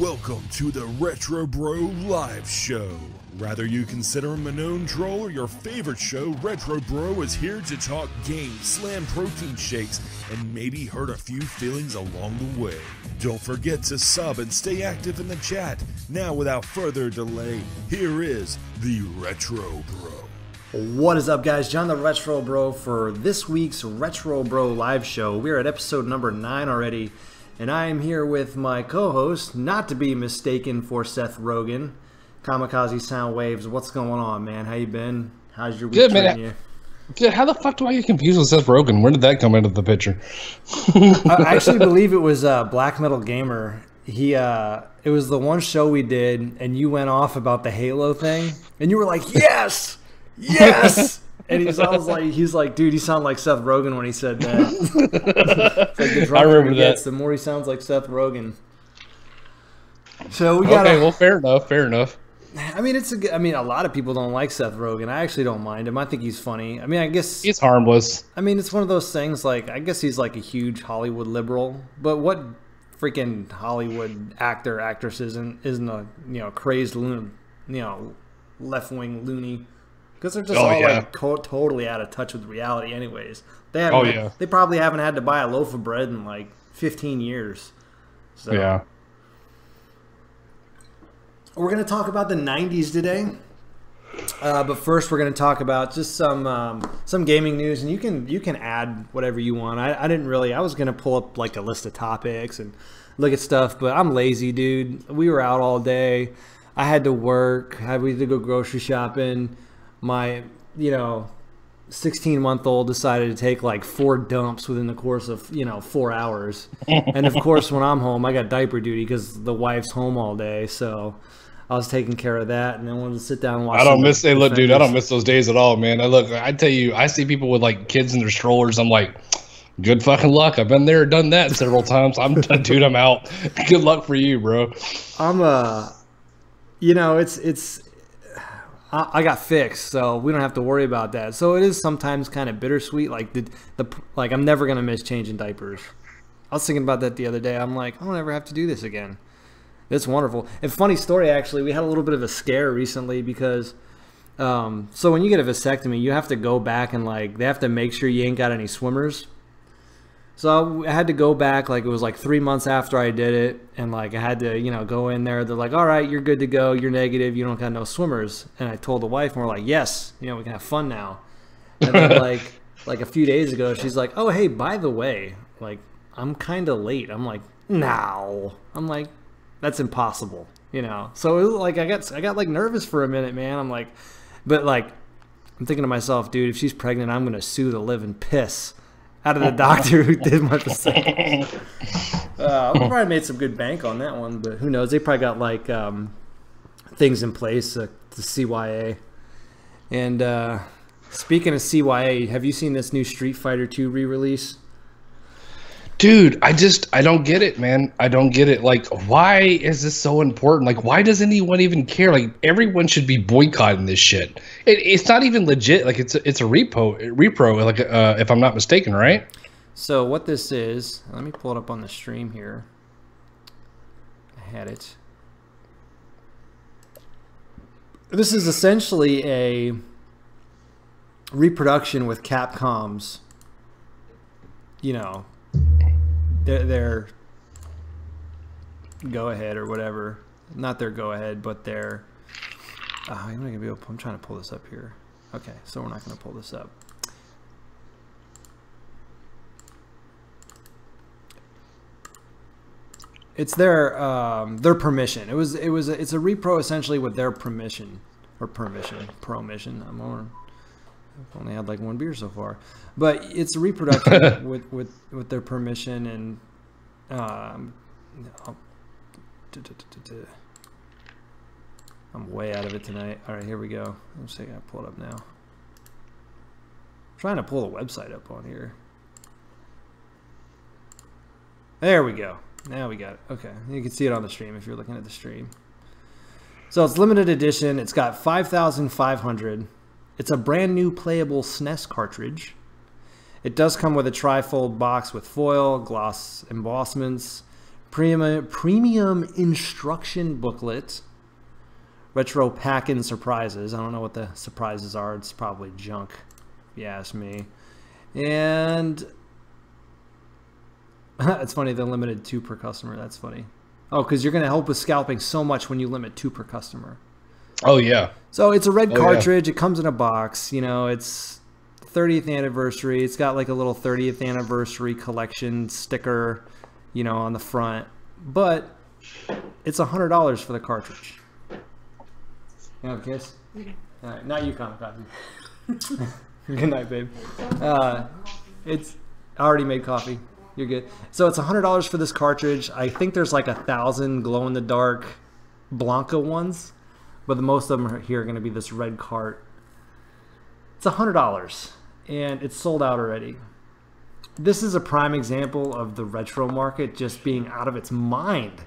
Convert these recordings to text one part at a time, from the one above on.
Welcome to the RetroBro Live Show. Rather you consider him a known troll or your favorite show, RetroBro is here to talk games, slam protein shakes, and maybe hurt a few feelings along the way. Don't forget to sub and stay active in the chat. Now without further delay, here is the RetroBro. What is up, guys? John the RetroBro for this week's RetroBro Live Show. We're at episode number 9 already. And I am here with my co-host, not to be mistaken for Seth Rogen, Kamikaze Sound Waves. What's going on, man? How you been? How's your week treating you? Good. How the fuck do I get confused with Seth Rogen? Where did that come into the picture? I actually believe it was Black Metal Gamer. It was the one show we did, and you went off about the Halo thing, and you were like, "Yes, yes." And he's like, dude, you sound like Seth Rogen when he said that. It's like the drunker he gets, the more he sounds like Seth Rogen. So we got. Okay, well, fair enough. I mean, a lot of people don't like Seth Rogen. I actually don't mind him. I think he's funny. I mean, I guess he's harmless. I mean, it's one of those things. Like, I guess he's like a huge Hollywood liberal. But what freaking Hollywood actress isn't a crazed left wing loony? Because they're just like totally out of touch with reality anyways. They probably haven't had to buy a loaf of bread in like 15 years. So. Yeah. We're going to talk about the 90s today. But first we're going to talk about just some gaming news. And you can add whatever you want. I was going to pull up like a list of topics and look at stuff. But I'm lazy, dude. We were out all day. I had to work. We had to go grocery shopping. My 16-month-old decided to take like 4 dumps within the course of 4 hours. And of course when I'm home I got diaper duty because the wife's home all day, so I was taking care of that, and I wanted to sit down and watch. I don't miss those days at all, man. I tell you, I see people with like kids in their strollers. I'm like, good fucking luck. I've been there, done that several times. I'm out. Good luck for you, bro. I got fixed, so we don't have to worry about that. So it is sometimes kind of bittersweet. Like I'm never gonna miss changing diapers. I was thinking about that the other day. I'm like, I'll never have to do this again. It's wonderful. And funny story, actually, we had a little bit of a scare recently because, so when you get a vasectomy, you have to go back and they have to make sure you ain't got any swimmers. So I had to go back, it was 3 months after I did it, and I had to, go in there. They're like, all right, you're good to go. You're negative. You don't got no swimmers. And I told the wife, and we're like, yes, we can have fun now. And then a few days ago, she's like, oh, hey, by the way, I'm kind of late. I'm like, no. I'm like, that's impossible, So it was I got nervous for a minute, man. I'm like, but I'm thinking to myself, dude, if she's pregnant, I'm going to sue the living piss out of the doctor who did my vasectomy. I probably made some good bank on that one, but who knows? They probably got things in place to CYA. And speaking of CYA, have you seen this new Street Fighter 2 re-release? Dude, I don't get it, man. I don't get it. Why is this so important? Why does anyone even care? Everyone should be boycotting this shit. It's not even legit. It's a repro, if I'm not mistaken, right? So what this is, let me pull it up on the stream here. I had it. This is essentially a reproduction with Capcom's, their go ahead or whatever, not their go ahead, but their. I'm not gonna be able. I'm trying to pull this up here. Okay, so we're not gonna pull this up. It's their permission. It's a repro essentially with their permission or permission. I've only had 1 beer so far, but it's a reproduction with their permission, and I'm way out of it tonight. All right, here we go. Let's see, I gotta pull it up now. I'm trying to pull the website up on here. There we go. Now we got it. Okay, you can see it on the stream if you're looking at the stream. So it's limited edition. It's got 5,500. It's a brand new playable SNES cartridge. It does come with a trifold box with foil, gloss embossments, Premium instruction booklet. Retro pack-in surprises. I don't know what the surprises are. It's probably junk, if you ask me. And it's funny, they're limited 2 per customer. That's funny. Oh, because you're going to help with scalping so much when you limit 2 per customer. Oh, yeah. So it's a red cartridge. Yeah. It comes in a box. You know, it's 30th anniversary. It's got like a little 30th anniversary collection sticker, you know, on the front. But it's $100 for the cartridge. You have a kiss? All right, not you, Coffee. Good night, babe. It's I already made coffee. You're good. So it's $100 for this cartridge. I think there's like 1,000 glow-in-the-dark Blanca ones, but the most of them are here are going to be this red cart. It's $100, and it's sold out already. This is a prime example of the retro market just being out of its mind.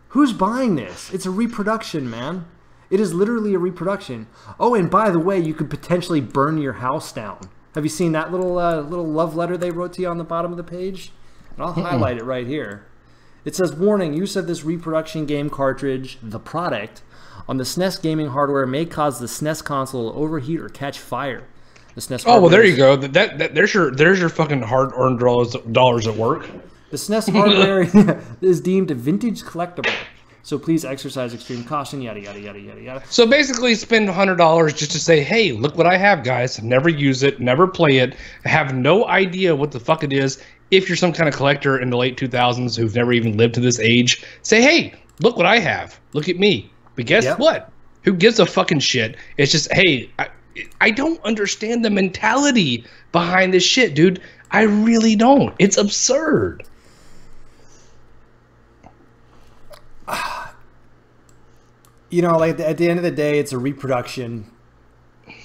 Who's buying this? It's a reproduction, man. It is literally a reproduction. Oh, and by the way, you could potentially burn your house down. Have you seen that little love letter they wrote to you on the bottom of the page? And I'll highlight it right here. It says, warning, use of this reproduction game cartridge, the product, on the SNES gaming hardware may cause the SNES console to overheat or catch fire. The SNES oh, well, there you go. There's your fucking hard-earned dollars at work. The SNES hardware is deemed a vintage collectible. So please exercise extreme caution, yada, yada, yada, yada, yada. So basically spend $100 just to say, hey, look what I have, guys. Never use it, never play it, have no idea what the fuck it is. If you're some kind of collector in the late 2000s who've never even lived to this age, say, hey, look what I have. Look at me. But guess what? Who gives a fucking shit? It's just, hey, I don't understand the mentality behind this shit, dude. I really don't. It's absurd. You know, like at the end of the day, it's a reproduction.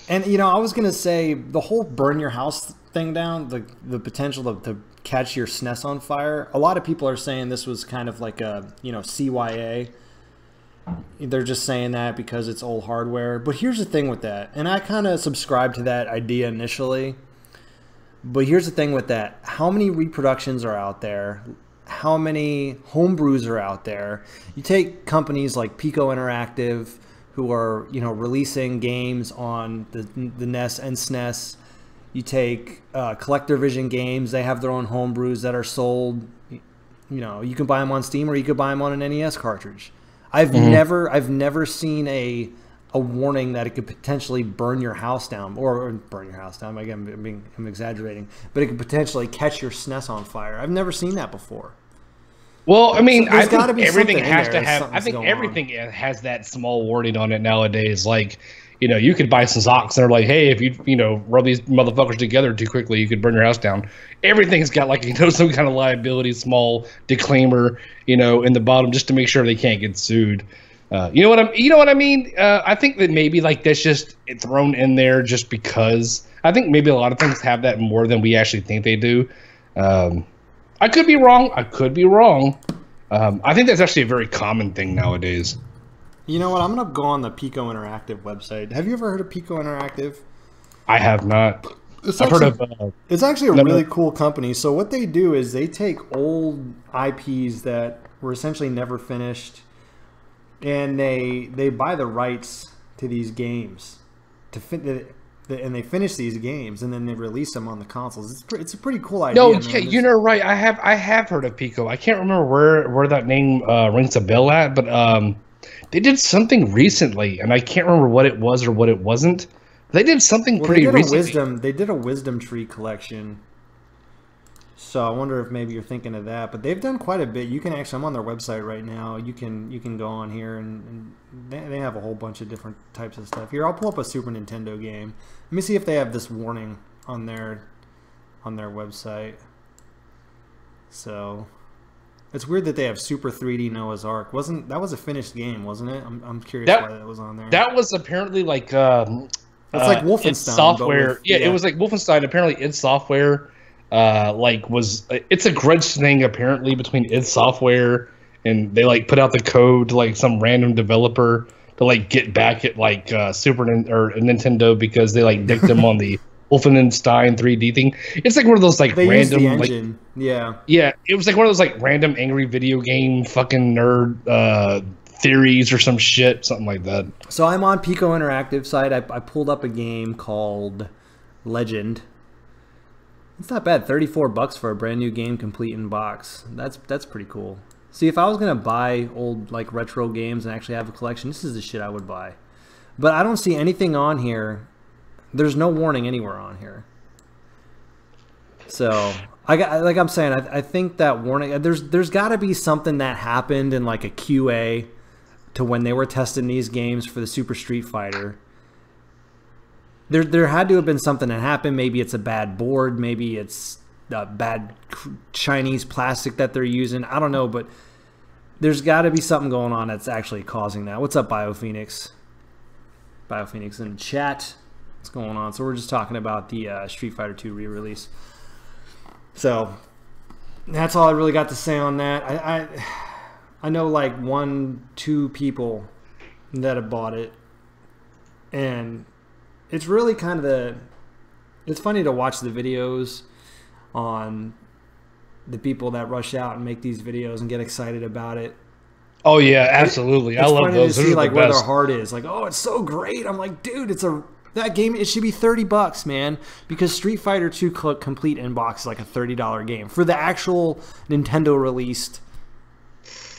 And, you know, I was going to say the whole burn your house thing down, the potential to catch your SNES on fire. A lot of people are saying this was kind of like a, you know, CYA. They're just saying that because it's old hardware. But here's the thing with that. And I kind of subscribed to that idea initially. But here's the thing with that. How many reproductions are out there? How many homebrews are out there? You take companies like Pico Interactive, who are, you know, releasing games on the NES and SNES. You take Collector Vision Games; they have their own homebrews that are sold. You know, you can buy them on Steam or you could buy them on an NES cartridge. I've never seen a warning that it could potentially burn your house down, or burn your house down. Again, I'm exaggerating, but it could potentially catch your SNES on fire. I've never seen that before. Well, I mean, so I think everything has to have. I think everything has that small warning on it nowadays. Like, you know, you could buy some socks and they're like, hey, if you rub these motherfuckers together too quickly, you could burn your house down. Everything's got like, you know, some kind of liability, small disclaimer, you know, in the bottom just to make sure they can't get sued. You know what I mean? I think that maybe like that's just thrown in there just because. I think maybe a lot of things have that more than we actually think they do. I could be wrong. I think that's actually a very common thing nowadays. You know what? I'm going to go on the Pico Interactive website. Have you ever heard of Pico Interactive? I have not. It's actually a really cool company. So what they do is they take old IPs that were essentially never finished, and they buy the rights to these games and they finish these games and then they release them on the consoles. It's a pretty cool idea. No, yeah, you know, right? I have heard of Pico. I can't remember where that name rings a bell at, but they did something recently, and I can't remember what it was or what it wasn't. They did something pretty recently. They did a Wisdom Tree collection. So I wonder if maybe you're thinking of that. But they've done quite a bit. You can actually, I'm on their website right now. You can go on here and they have a whole bunch of different types of stuff. Here, I'll pull up a Super Nintendo game. Let me see if they have this warning on their website. So it's weird that they have Super 3D Noah's Ark. That was a finished game, wasn't it? I'm curious why that was on there. That was apparently like it's like Wolfenstein. It's software. It was like Wolfenstein. Apparently, id Software it's a grudge thing apparently between id Software and they like put out the code to like some random developer to like get back at like Super or Nintendo because they like dicked them on the Wolfenstein 3D thing. It's like one of those like They used random the engine. like yeah. It was like one of those like random angry video game fucking nerd theories or some shit, something like that. So I'm on Pico Interactive side. I pulled up a game called Legend. It's not bad. $34 for a brand new game complete in box. That's pretty cool. See, if I was gonna buy old like retro games and actually have a collection, this is the shit I would buy. But I don't see anything on here. There's no warning anywhere on here. So like I'm saying, I think that warning. There's got to be something that happened in like a QA to when they were testing these games for the Super Street Fighter. There had to have been something that happened. Maybe it's a bad board. Maybe it's bad Chinese plastic that they're using. I don't know, but there's got to be something going on that's actually causing that. What's up, BioPhoenix? BioPhoenix in the chat. What's going on? So we're just talking about the Street Fighter 2 re-release. So that's all I really got to say on that. I know like 1-2 people that have bought it, and it's really kind of it's funny to watch the videos on the people that rush out and make these videos and get excited about it. Oh yeah, absolutely. I love those. To see like where their heart is. Like, oh, it's so great. I'm like, dude, that game. It should be $30, man, because Street Fighter 2 complete in box is like a $30 game for the actual Nintendo released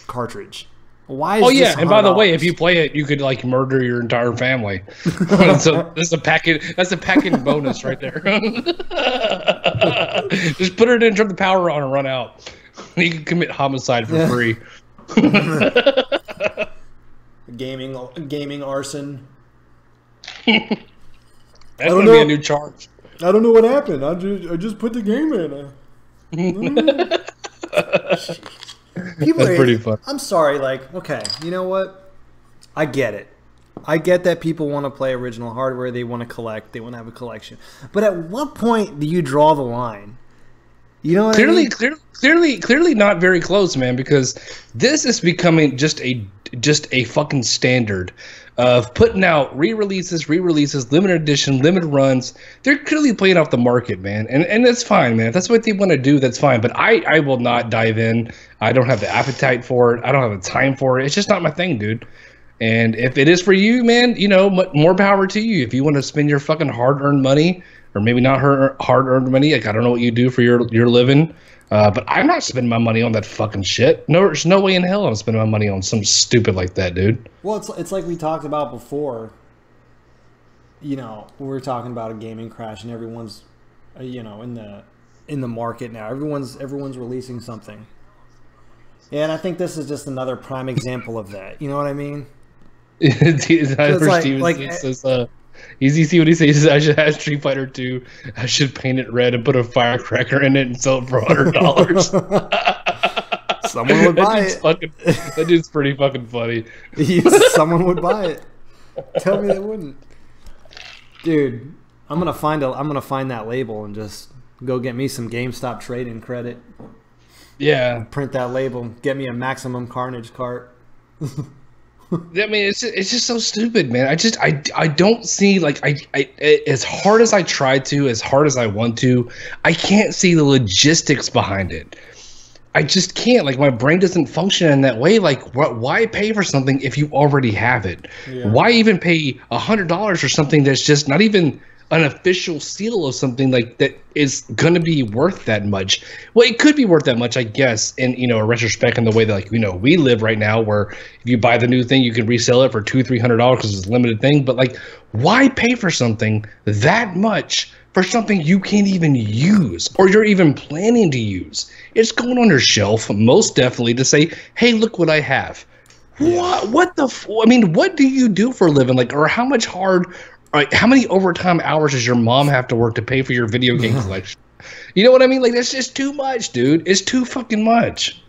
cartridge. Why is this and by the way, if you play it, you could like murder your entire family. So that's a packet bonus right there. Just put it in, turn the power on, and run out. You can commit homicide for free. Gaming arson. That's gonna be a new charge. I don't know what happened. I just put the game in. That's pretty fun. I'm sorry. Like, okay, you know what? I get it. I get that people want to play original hardware. They want to collect. They want to have a collection. But at what point do you draw the line? You know what I mean? Clearly not very close, man, because this is becoming just a fucking standard of putting out re-releases, limited edition, limited runs. They're clearly playing off the market, man, and that's fine, man. If that's what they want to do, that's fine. But I will not dive in. I don't have the appetite for it. I don't have the time for it. It's just not my thing, dude. And if it is for you, man, you know, more power to you. If you want to spend your fucking hard-earned money, or maybe not hard-earned money, like I don't know what you do for your living, but I'm not spending my money on that fucking shit. No, there's no way in hell I'm spending my money on something stupid like that, dude. Well, it's like we talked about before. You know, we were talking about a gaming crash, and everyone's, you know, in the market now. Everyone's releasing something, and I think this is just another prime example of that. You know what I mean? Easy, see what he says. I should have Street Fighter 2. I should paint it red and put a firecracker in it and sell it for $100. Someone would buy it. That dude's pretty fucking funny. Someone would buy it. Tell me they wouldn't, dude. I'm gonna find that label and just go get me some GameStop trading credit. Yeah. Print that label. Get me a Maximum Carnage cart. I mean, it's just so stupid, man. I don't see, like, I as hard as I try to, as hard as I want to, I can't see the logistics behind it. I just can't. Like, my brain doesn't function in that way. Like, why pay for something if you already have it? Yeah. Why even pay $100 for something that's just not even an official seal of something like that is going to be worth that much? Well, it could be worth that much, I guess, in, you know, a retrospect in the way that, like, you know, we live right now, where if you buy the new thing, you can resell it for $200-300 because it's a limited thing. But, like, why pay for something that much for something you can't even use, or you're even planning to use? It's going on your shelf, most definitely, to say, hey, look what I have. Yeah. What I mean, what do you do for a living? Like, or how much how many overtime hours does your mom have to work to pay for your video game collection? You know what I mean? Like, that's just too much, dude. It's too fucking much.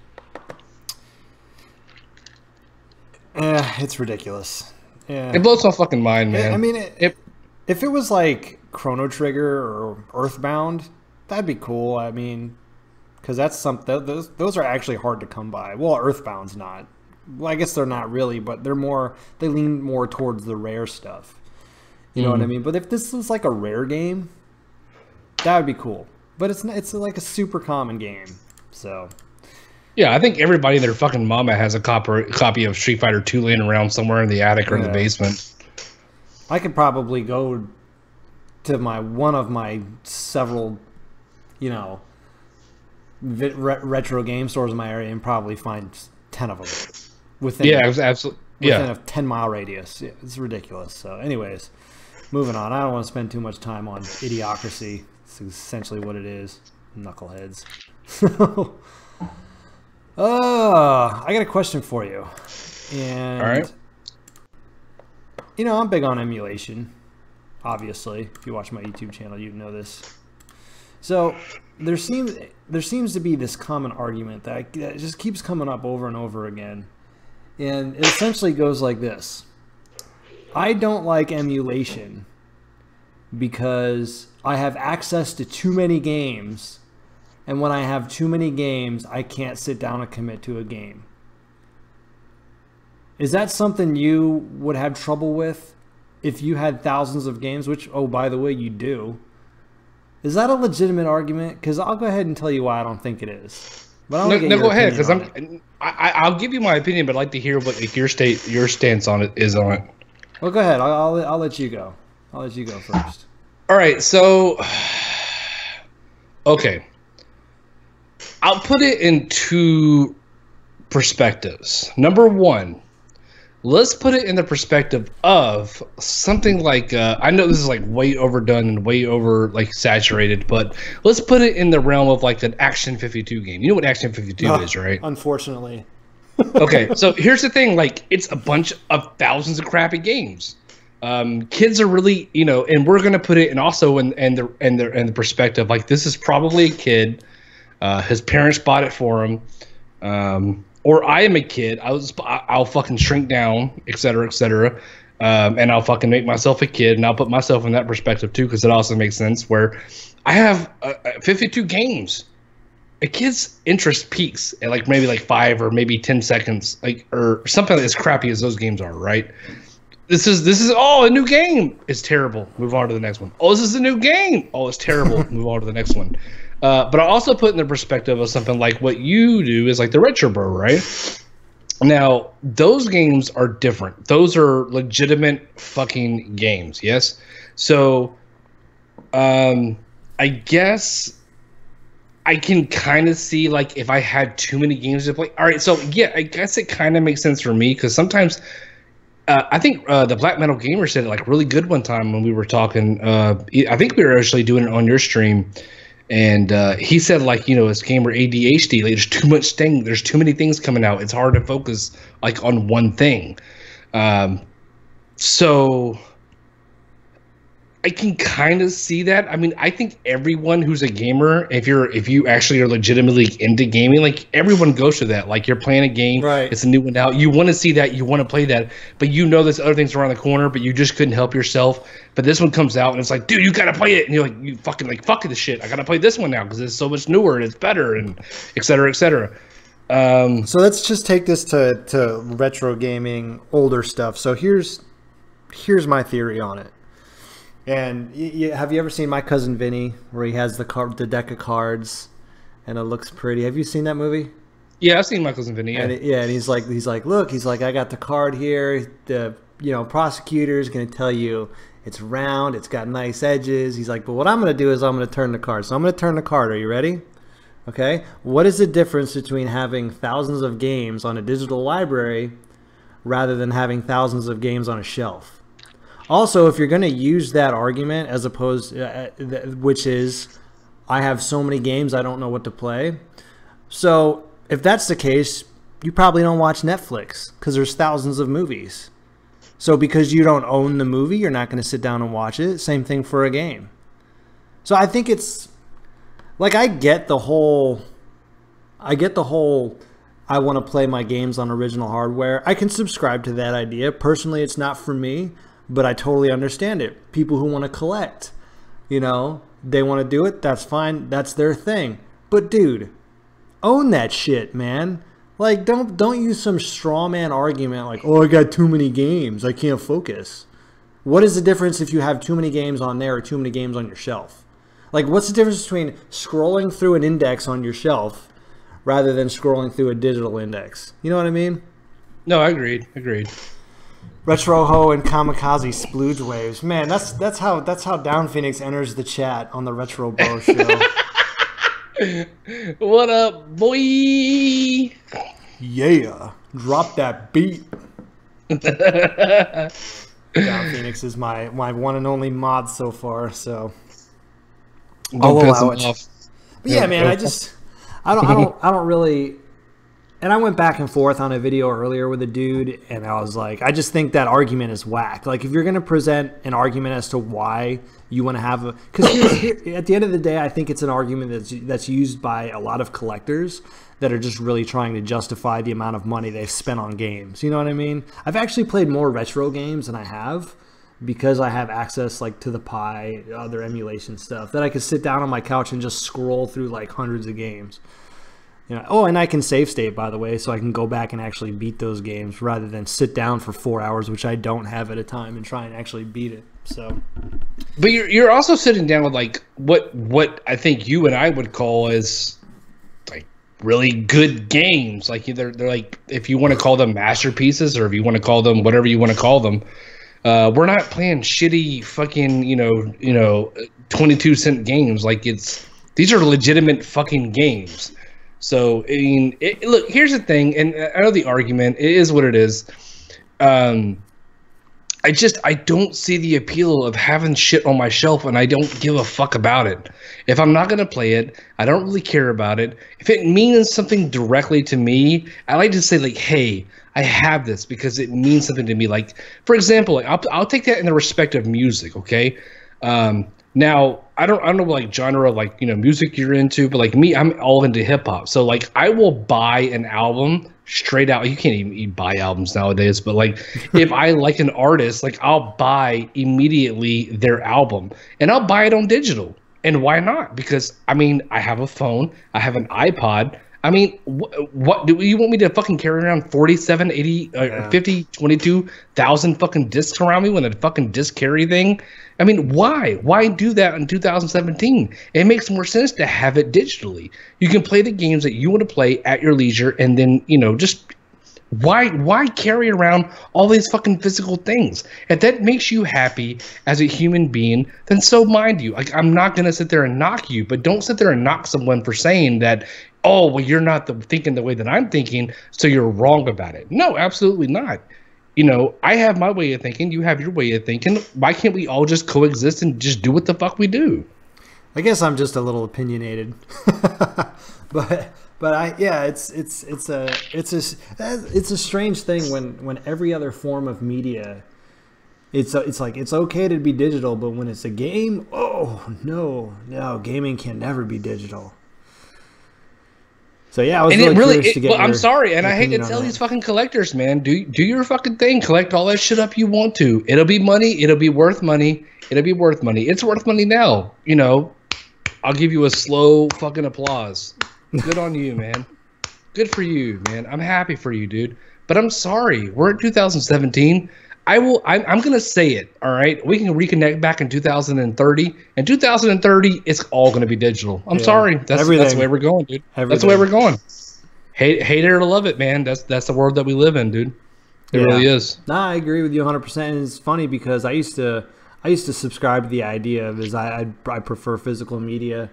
It's ridiculous. Yeah. It blows my fucking mind, man. I mean, if it was like Chrono Trigger or Earthbound, that'd be cool. I mean, because that's something. Those are actually hard to come by. Well, Earthbound's not. Well, I guess they're not really, but they lean more towards the rare stuff. You know what I mean? But if this was like a rare game, That would be cool. But it's like a super common game. So yeah, I think everybody and their fucking mama has a copy of Street Fighter 2 laying around somewhere in the attic or in the basement. I could probably go to one of my several, you know, retro game stores in my area and probably find 10 of them within absolutely within a 10-mile radius. Yeah, it's ridiculous. So anyways, moving on. I don't want to spend too much time on Idiocracy. It's essentially what it is. Knuckleheads. So I got a question for you. And all right. You know, I'm big on emulation. Obviously, if you watch my YouTube channel, you know this. So there seems to be this common argument that just keeps coming up over and over again, and it essentially goes like this: I don't like emulation because I have access to too many games, and when I have too many games, I can't sit down and commit to a game. Is that something you would have trouble with if you had thousands of games, which, oh, by the way, you do? Is that a legitimate argument? Because I'll go ahead and tell you why I don't think it is. But no, go ahead, because I'll give you my opinion, but I'd like to hear what like, your stance on it is on it. Well, go ahead. I'll let you go. I'll let you go first. All right, so okay, I'll put it in two perspectives. Number one, let's put it in the perspective of something like I know this is like way overdone and way over like saturated, but let's put it in the realm of like an Action 52 game. You know what Action 52 is, right? Unfortunately. Okay, so here's the thing: like, it's a bunch of thousands of crappy games. Kids are really, you know, and we're gonna put it in also in the perspective like this is probably a kid. His parents bought it for him. Or I am a kid. I'll fucking shrink down, et cetera, and I'll fucking make myself a kid, and I'll put myself in that perspective too, because it also makes sense. Where I have 52 games, a kid's interest peaks at like maybe like 5 or maybe 10 seconds, like or something as crappy as those games are, right? This is a new game. It's terrible. Move on to the next one. Oh, this is a new game. Oh, it's terrible. Move on to the next one. But I also put in the perspective of something like what you do is like the RetroBro, right? Now, those games are different. Those are legitimate fucking games, yes? So, I guess I can kind of see, like, if I had too many games to play. All right, so, yeah, I guess it kind of makes sense for me because sometimes I think the Black Metal Gamer said it, like, really good one time when we were talking. I think we were actually doing it on your stream. And he said, like, you know, it's gamer ADHD. Like, there's too much thing. There's too many things coming out. It's hard to focus like on one thing. So I can kind of see that. I mean, I think everyone who's a gamer, if you actually are legitimately into gaming, like everyone goes through that. Like you're playing a game, right? It's a new one out. You want to see that, you want to play that, but you know there's other things around the corner, but you just couldn't help yourself. But this one comes out and it's like, dude, you gotta play it, and you're like, you fucking like fuck this shit. I gotta play this one now because it's so much newer and it's better and et cetera, et cetera. So let's just take this to retro gaming, older stuff. So here's my theory on it. And have you ever seen My Cousin Vinny, where he has the deck of cards, and it looks pretty? Have you seen that movie? Yeah, I've seen My Cousin Vinny. Yeah, and he's like, look, I got the card here. The prosecutor is going to tell you it's round, it's got nice edges. He's like, but what I'm going to do is I'm going to turn the card. So I'm going to turn the card. Are you ready? Okay. What is the difference between having thousands of games on a digital library rather than having thousands of games on a shelf? Also, if you're going to use that argument as opposed, which is, I have so many games, I don't know what to play. So if that's the case, you probably don't watch Netflix because there's thousands of movies. So because you don't own the movie, you're not going to sit down and watch it. Same thing for a game. So I think it's like, I get the whole, I want to play my games on original hardware. I can subscribe to that idea. Personally, it's not for me. But I totally understand it. People who want to collect, they want to do it. That's fine. That's their thing. But dude, own that shit, man. Like, don't use some straw man argument like, oh, I got too many games, I can't focus. What is the difference if you have too many games on there or too many games on your shelf? Like, what's the difference between scrolling through an index on your shelf rather than scrolling through a digital index? You know what I mean? No, I agreed. Retroho and Kamikaze Splooge Waves. Man, that's how Down Phoenix enters the chat on the RetroBro show. What up, boy? Yeah. Drop that beat. Down Phoenix is my one and only mod so far, so I'll allow it. But yeah, man, I don't really. And I went back and forth on a video earlier with a dude, and I was like, I just think that argument is whack. Like, if you're going to present an argument as to why you want to have a... Because at the end of the day, I think it's an argument that's used by a lot of collectors that are just really trying to justify the amount of money they've spent on games. You know what I mean? I've actually played more retro games than I have because I have access, like, to the Pi, other emulation stuff, that I could sit down on my couch and just scroll through, like, hundreds of games. You know, oh, and I can save state, by the way, so I can go back and actually beat those games rather than sit down for 4 hours, which I don't have at a time, and try and actually beat it. So, but you're also sitting down with like what I think you and I would call as like really good games. Like they're like, if you want to call them masterpieces or if you want to call them whatever you want to call them. We're not playing shitty fucking 22-cent games. Like these are legitimate fucking games. So, I mean, look, here's the thing, and I know the argument, it is what it is. I don't see the appeal of having shit on my shelf, and I don't give a fuck about it. If I'm not going to play it, I don't really care about it. If it means something directly to me, I like to say, like, hey, I have this because it means something to me. Like, for example, like, I'll take that in the respect of music, okay? Now, I don't know like genre like music you're into, but like me, I'm all into hip hop. So like I will buy an album straight out. You can't even buy albums nowadays, but like if I like an artist, like I'll buy immediately their album and I'll buy it on digital. And why not? Because I mean, I have a phone, I have an iPod. I mean, what do you want me to fucking carry around 47, 80, 50, 22,000 fucking discs around me with a fucking disc carry thing? I mean, why? Why do that in 2017? It makes more sense to have it digitally. You can play the games that you want to play at your leisure, and then, just why carry around all these fucking physical things? If that makes you happy as a human being, then so mind you. Like, I'm not going to sit there and knock you, but don't sit there and knock someone for saying that, oh, well, you're not thinking the way that I'm thinking, so you're wrong about it. No, absolutely not. I have my way of thinking. You have your way of thinking. Why can't we all just coexist and just do what the fuck we do? I guess I'm just a little opinionated, but it's a strange thing when every other form of media, it's like it's okay to be digital, but when it's a game, oh no, gaming can never be digital. So yeah, I was really curious to get I'm sorry, and I hate to tell these fucking collectors, man. Do your fucking thing. Collect all that shit up you want to. It'll be money. It'll be worth money. It'll be worth money. It's worth money now. I'll give you a slow fucking applause. Good on you, man. Good for you, man. I'm happy for you, dude. But I'm sorry. We're in 2017. I'm gonna say it. All right, we can reconnect back in 2030. In 2030, it's all gonna be digital. I'm sorry. That's the way we're going, dude. That's the way we're going. Hate it or love it, man. That's the world that we live in, dude. It really is. Nah, I agree with you 100%. And it's funny because I used to subscribe to the idea of I prefer physical media,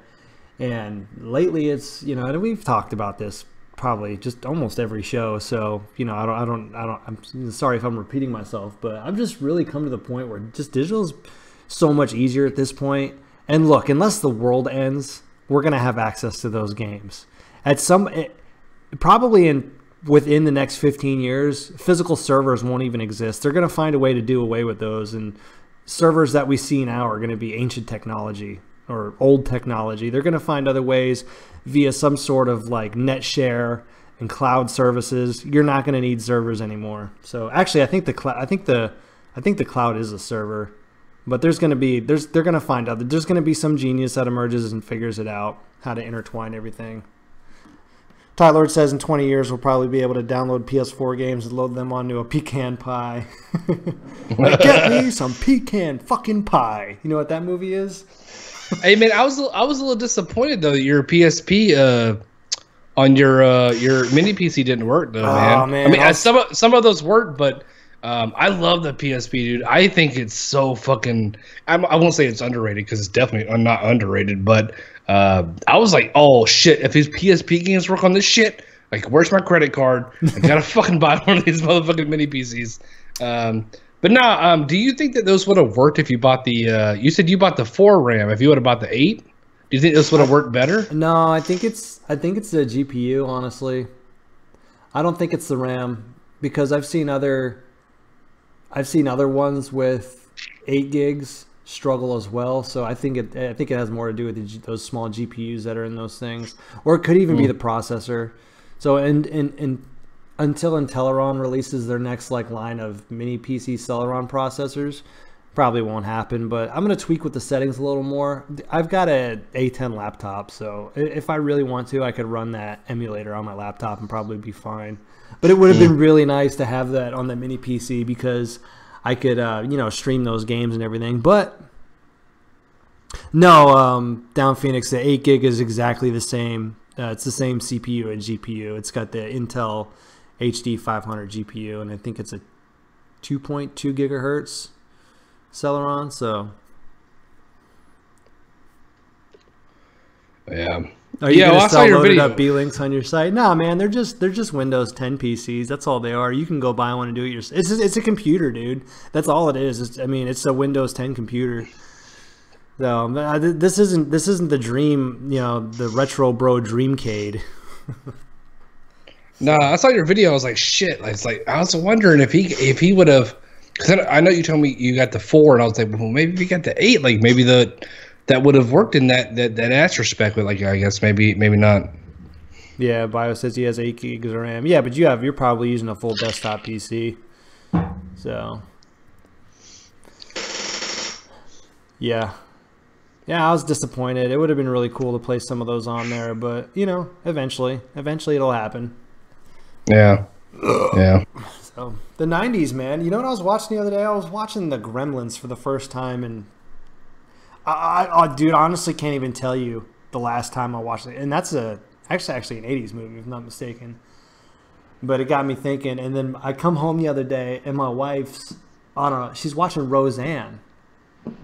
and lately it's and we've talked about this probably just almost every show. So I'm sorry if I'm repeating myself, but I've just really come to the point where just digital is so much easier at this point. And look, unless the world ends, we're gonna have access to those games at within the next 15 years. Physical servers won't even exist. They're gonna find a way to do away with those, and servers that we see now are gonna be ancient technology or old technology. They're going to find other ways via some sort of like net share and cloud services. You're not going to need servers anymore. So actually, I think the cloud is a server, but they're going to find out that there's going to be some genius that emerges and figures it out, how to intertwine everything. Tylord says in 20 years we'll probably be able to download PS4 games and load them onto a pecan pie. Get me some pecan fucking pie. You know what that movie is? Hey man, I was a little disappointed though that your PSP on your mini PC didn't work though, man. Oh, man, I mean, some of those worked, but I love the PSP, dude. I think it's so fucking. I won't say it's underrated because it's definitely not underrated, but I was like, oh shit, if his PSP games work on this shit, like, where's my credit card? I gotta fucking buy one of these motherfucking mini PCs. But no, do you think that those would have worked if you bought the? You said you bought the 4 RAM. If you would have bought the 8, do you think this would have worked better? No, I think it's the GPU. Honestly, I don't think it's the RAM because I've seen other ones with 8 gigs struggle as well. So I think it has more to do with those small GPUs that are in those things, or it could even be the processor. So until Inteleron releases their next line of mini PC Celeron processors, probably won't happen. But I'm gonna tweak with the settings a little more. I've got a A10 laptop, so if I really want to, I could run that emulator on my laptop and probably be fine. But it would have been really nice to have that on the mini PC because I could stream those games and everything. But no, Down Phoenix, the 8 gig is exactly the same. It's the same CPU and GPU. It's got the Intel HD 500 GPU, and I think it's a 2.2 gigahertz Celeron. So, yeah. Are you gonna sell loaded up B-Links on your site? No, man. They're just Windows 10 PCs. That's all they are. You can go buy one and do it yourself. It's a computer, dude. That's all it is. It's a Windows 10 computer. So this isn't the dream, the RetroBro Dreamcade. No, I saw your video. I was like, shit. It's like I was wondering if he would have, because I know you told me you got the 4, and I was like, well, maybe if you got the 8, like maybe that would have worked in that aspect. But like, I guess maybe not. Yeah, Bio says he has 8 gigs of RAM. Yeah, but you're probably using a full desktop PC. So yeah. Yeah, I was disappointed. It would have been really cool to play some of those on there, but eventually it'll happen. Yeah. Yeah. So the 90s, man. You know what I was watching the other day? I was watching The Gremlins for the first time, and I dude, honestly can't even tell you the last time I watched it. And that's actually an 80s movie, if I'm not mistaken. But it got me thinking, and then I come home the other day, and my wife's she's watching Roseanne.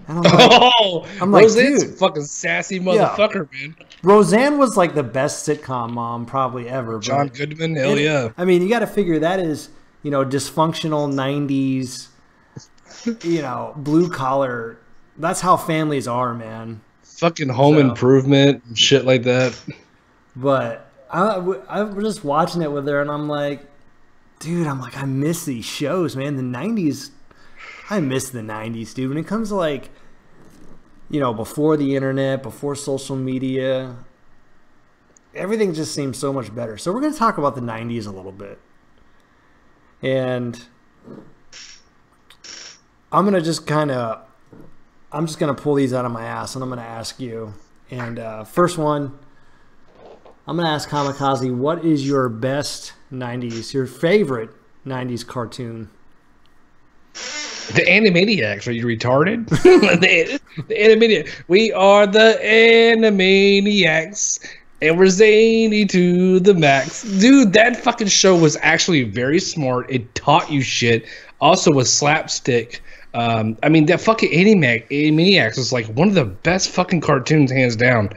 And I'm like, Roseanne's dude, a fucking sassy motherfucker, man. Roseanne was like the best sitcom mom probably ever. John Goodman, hell yeah. I mean, you got to figure that is, dysfunctional 90s, blue collar. That's how families are, man. Fucking Home Improvement and shit like that. But I was just watching it with her, and I'm like, dude, I miss these shows, man. The 90s. I miss the 90s, dude. When it comes to before the internet, before social media, everything just seems so much better. So we're going to talk about the 90s a little bit. And I'm just going to pull these out of my ass, and I'm going to ask you. And first one, I'm going to ask Kamikaze, what is your best 90s, your favorite 90s cartoon? The Animaniacs, are you retarded? the Animaniacs. We are the Animaniacs, and we're zany to the max. Dude, that fucking show was actually very smart. It taught you shit. Also was slapstick. That fucking Animaniacs was like one of the best fucking cartoons, hands down.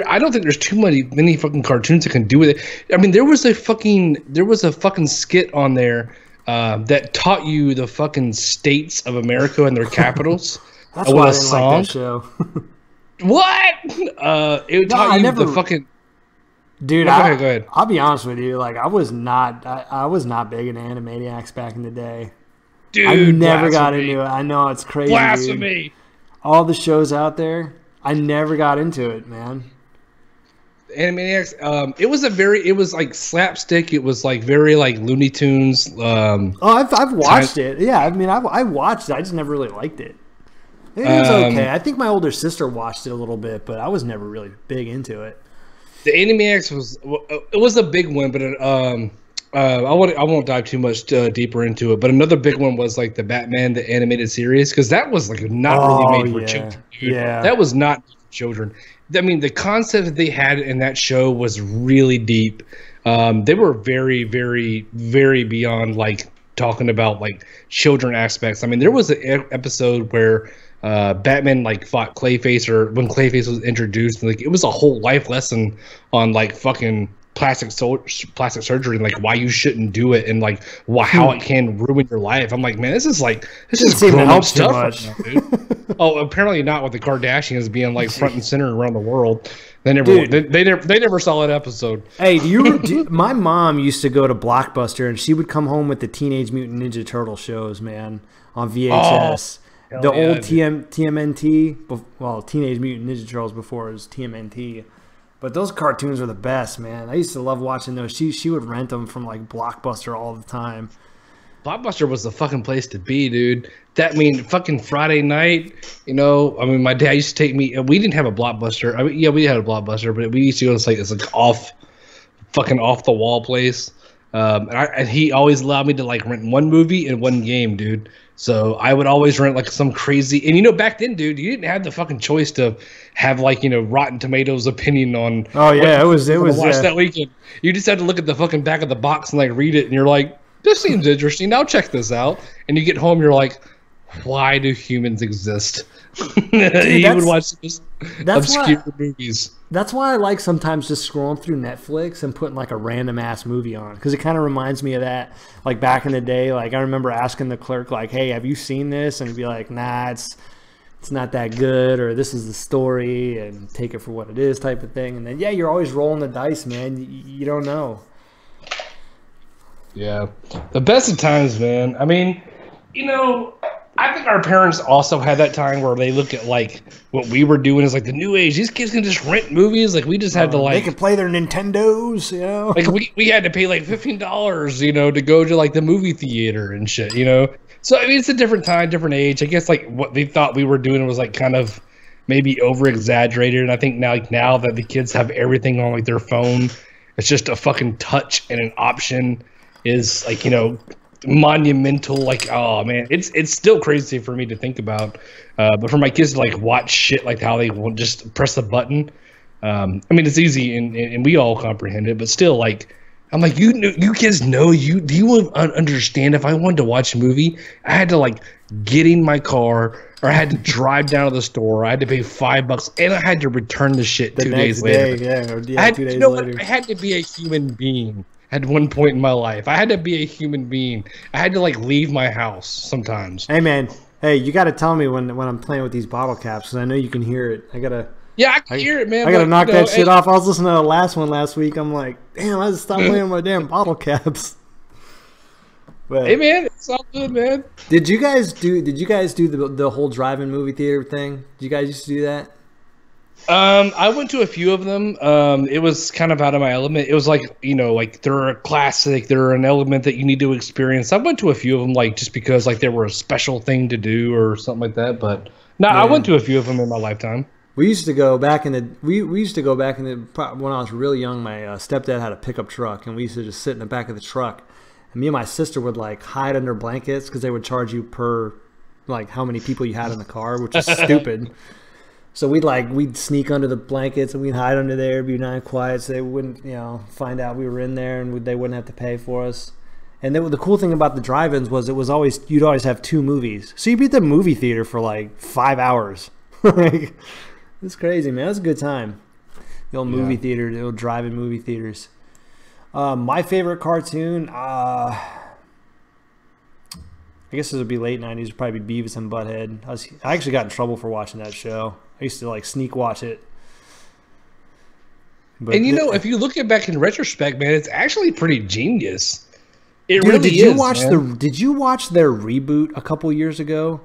I don't think there's too many fucking cartoons that can do with it. I mean, there was a fucking skit on there that taught you the fucking states of America and their capitals. That's why I didn't like that show. What? It taught you the fucking. Dude, go ahead. I'll be honest with you. Like, I was not big into Animaniacs back in the day. Dude, I never got into it. I know it's crazy. Blasphemy. Dude. All the shows out there, I never got into it, man. Animaniacs, it was like slapstick. It was like very like Looney Tunes. I've watched it. Yeah, I watched it. I just never really liked it. It was okay. I think my older sister watched it a little bit, but I was never really big into it. The Animaniacs was a big one, but I won't dive too much deeper into it. But another big one was like the Batman, the animated series, because that was like not really made for children. Yeah, that was not children. I mean, the concept that they had in that show was really deep. They were very, very, very beyond like talking about like children aspects. I mean, there was an episode where Batman like fought Clayface, or when Clayface was introduced, like it was a whole life lesson on like fucking plastic surgery, and like why you shouldn't do it, and like how it can ruin your life. I'm like, man, this is grown up stuff right now, dude. Oh, apparently not with the Kardashians being like front and center around the world. They never saw that episode. Hey, my mom used to go to Blockbuster, and she would come home with the Teenage Mutant Ninja Turtle shows, man, on VHS. The old TMNT, well, Teenage Mutant Ninja Turtles before it was TMNT. But those cartoons were the best, man. I used to love watching those. She would rent them from like Blockbuster all the time. Blockbuster was the fucking place to be, dude. That mean fucking Friday night, you know. I mean, my dad used to take me. We didn't have a Blockbuster. I mean, yeah, we had a Blockbuster, but we used to go to it's like off the wall place. And he always allowed me to like rent one movie and one game, dude. So I would always rent like some crazy, and you know, back then, dude, you didn't have the fucking choice to have like, you know, Rotten Tomatoes opinion on. Oh yeah, it was watch that weekend. You just had to look at the fucking back of the box and like read it, and you're like, this seems interesting. Now check this out. And you get home, you're like, why do humans exist? Dude, you would watch those obscure movies. That's why I like sometimes just scrolling through Netflix and putting like a random ass movie on, because it kind of reminds me of that. Like back in the day, like I remember asking the clerk, like, "Hey, have you seen this?" And he'd be like, "Nah, it's not that good," or "This is the story," and take it for what it is, type of thing. And then yeah, you're always rolling the dice, man. You don't know. Yeah, the best of times, man. I mean, you know, I think our parents also had that time where they look at like what we were doing is like the new age. These kids can just rent movies. Like we just had to like they could play their Nintendos, you know. Like we had to pay like $15, you know, to go to like the movie theater and shit, you know. So I mean, it's a different time, different age. I guess like what they thought we were doing was like kind of maybe over exaggerated. And I think now that the kids have everything on like their phone, it's just a fucking touch and an option is like, you know, monumental. Like, oh man, it's still crazy for me to think about, but for my kids to like watch shit like how they will just press the button, I mean, it's easy and we all comprehend it, but still, like, I'm like, you kids know, do you understand? If I wanted to watch a movie, I had to like get in my car, or I had to drive down to the store. I had to pay $5, and I had to return the shit 2 days later. 2 days later. I had to be a human being at one point in my life. I had to be a human being. I had to like leave my house sometimes. Hey man, hey, you got to tell me when I'm playing with these bottle caps, because I know you can hear it. Yeah, I can hear it, man. I gotta knock that shit off. I was listening to the last one last week. I'm like, damn, I just stopped playing with my damn bottle caps. But, hey man, it's all good, man. Did you guys do the whole drive-in movie theater thing? Did you guys used to do that? I went to a few of them. It was kind of out of my element. It was like, you know, like they're a classic. They're an element that you need to experience. I went to a few of them, like just because like they were a special thing to do or something like that. But no, I went to a few of them in my lifetime. We used to go back in the when I was really young. My stepdad had a pickup truck, and we used to just sit in the back of the truck. And me and my sister would like hide under blankets because they would charge you per like how many people you had in the car, which is stupid. So we'd sneak under the blankets and we'd hide under there, be nice and quiet, so they wouldn't, you know, find out we were in there, and they wouldn't have to pay for us. And then the cool thing about the drive-ins was you'd always have two movies, so you'd be at the movie theater for like 5 hours. Like, it's crazy, man. It was a good time. The old movie theater, the old drive-in movie theaters. My favorite cartoon, I guess this would be late 90s. Would probably be Beavis and Butthead. I actually got in trouble for watching that show. I used to like sneak watch it. But and you know, if you look at back in retrospect, man, it's actually pretty genius. It really is. Did you watch their reboot a couple years ago?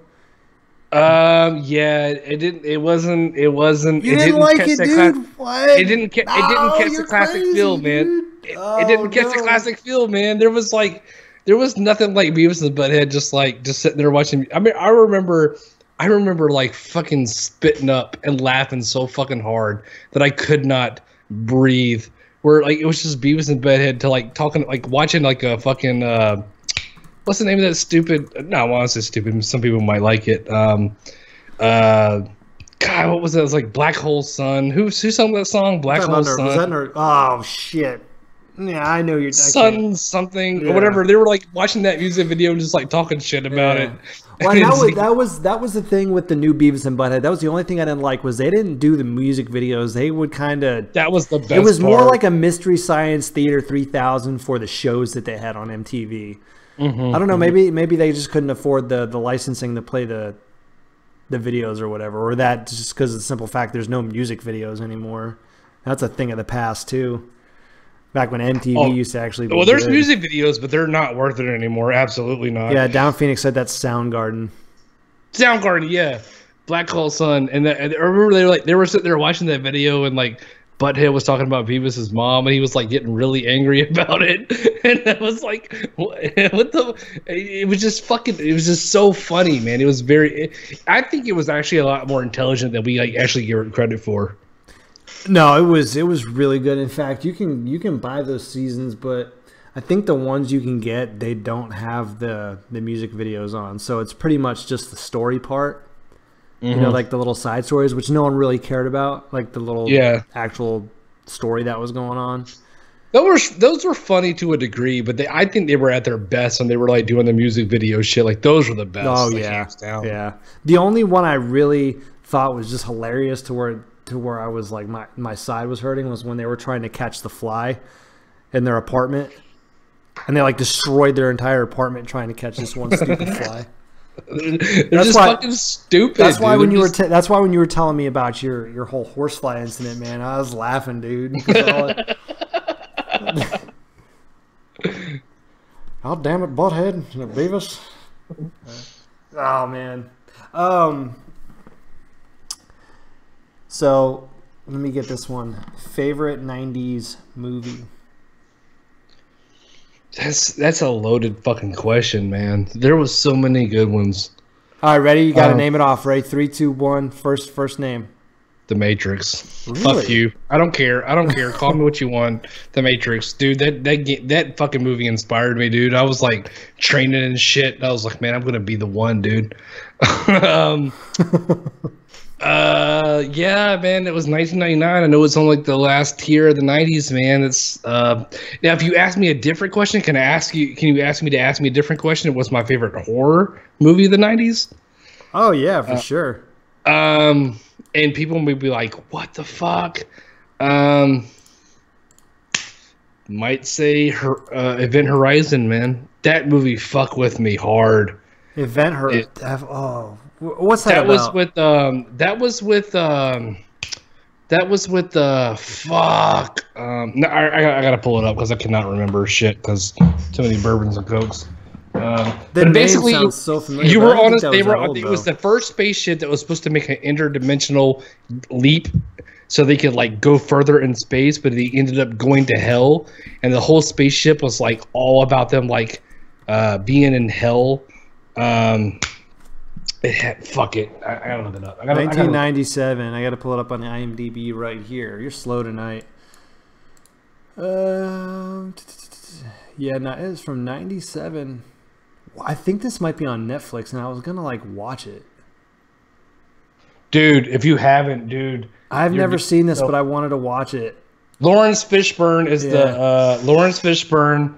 Yeah, it didn't. It wasn't. You didn't like it, dude. What? It didn't catch the classic feel, man. It didn't catch the classic feel, man. There was nothing like Beavis and Butthead just sitting there watching. I mean, I remember like fucking spitting up and laughing so fucking hard that I could not breathe. Where like it was just Beavis and Butthead to like talking, like watching like a fucking what's the name of that stupid? No, I want to say stupid. Some people might like it. God, what was it? It was like Black Hole Sun. Who sung that song? Black Hole Was that Sun. oh shit. Yeah, I know you're. I can't. Sun something or Yeah. whatever. They were like watching that music video and just like talking shit about it. Well, And and it's like, that was the thing with the new Beavis and Butthead. That was the only thing I didn't like was they didn't do the music videos. They would kind of. that was the best. It was more part. like a Mystery Science Theater 3000 for the shows that they had on MTV. I don't know. Maybe they just couldn't afford the licensing to play the videos or whatever, or that just because of the simple fact there's no music videos anymore. That's a thing of the past too. Back when MTV used to actually be there's good. music videos, but they're not worth it anymore. Absolutely not. Yeah, Down Phoenix said that's Soundgarden. Soundgarden, yeah. Black Hole Sun. And I remember they were sitting there watching that video and like Butthead was talking about Beavis's mom and he was like getting really angry about it. And I was like, what the? It was just fucking, it was just so funny, man. It was I think it was actually a lot more intelligent than we like actually give it credit for. No, it was really good. In fact, you can buy those seasons, but I think the ones you can get, they don't have the music videos on. So it's pretty much just the story part. You know, like the little side stories, which no one really cared about, like the little actual story that was going on. Those were funny to a degree, but I think they were at their best when they were like doing the music video shit. Like those were the best. Oh like, yeah, hands down. yeah. The only one I really thought was just hilarious to where I was like my side was hurting was when they were trying to catch the fly in their apartment, and they like destroyed their entire apartment trying to catch this one stupid fly. They're just fucking stupid. That's why dude. that's why when you were telling me about your whole horsefly incident, man, I was laughing, dude. Oh damn it, Butthead, Beavis. Oh man. So let me get this one. Favorite '90s movie. That's a loaded fucking question, man. There was so many good ones. All right, ready? You got to name it off, right? 3, 2, 1. First name. The Matrix. Really? Fuck you. I don't care. Call me what you want. The Matrix, dude. That fucking movie inspired me, dude. I was like training and shit. I was like, man, I'm gonna be the one, dude. Yeah, man, it was 1999. I know it's on like the last tier of the 90s, man. It's now if you ask me a different question, can you ask me to ask me a different question? What's my favorite horror movie of the 90s? Oh yeah, for sure. And people may be like, what the fuck? Might say Event Horizon, man. That movie fuck with me hard. Event Horizon. Oh, what's that about? That was with fuck. No, I gotta pull it up because I cannot remember shit because too many bourbons and cokes. But basically, sounds so familiar, you but I were don't on think it. that They was were. that old, It was the first spaceship that was supposed to make an interdimensional leap, so they could like go further in space. But they ended up going to hell, and the whole spaceship was like all about them like being in hell. Fuck it. I gotta look it up. 1997. I gotta pull it up on the IMDb right here. You're slow tonight. Yeah, no, it's from 97. I think this might be on Netflix, and I was gonna like watch it. Dude, if you haven't, dude, I've never seen this, but I wanted to watch it. Lawrence Fishburne is the Lawrence Fishburne.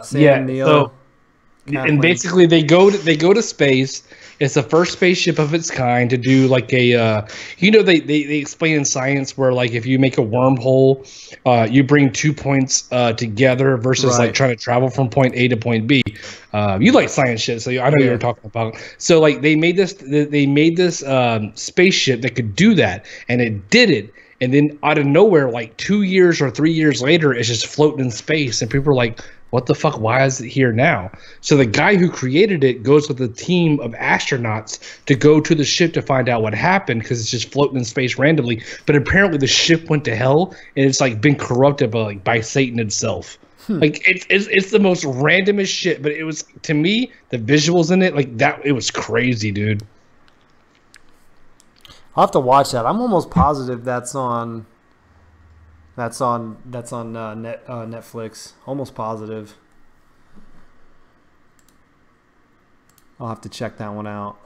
Sam Neill, So, Kathleen. and basically they go to space. It's the first spaceship of its kind to do like a they explain in science where like if you make a wormhole, you bring 2 points together versus like trying to travel from point A to point B. You like science shit, so I know you're talking about. So like they made this spaceship that could do that, and it did it. And then out of nowhere, like 2 years or 3 years later, it's just floating in space, and people are like, what the fuck? Why is it here now? So the guy who created it goes with a team of astronauts to go to the ship to find out what happened because it's just floating in space randomly. But apparently the ship went to hell and it's like been corrupted by Satan itself. Like it's the most randomest shit. But it was, to me, the visuals in it, like that, it was crazy, dude. I'll have to watch that. I'm almost positive that's on Netflix. Almost positive. I'll have to check that one out.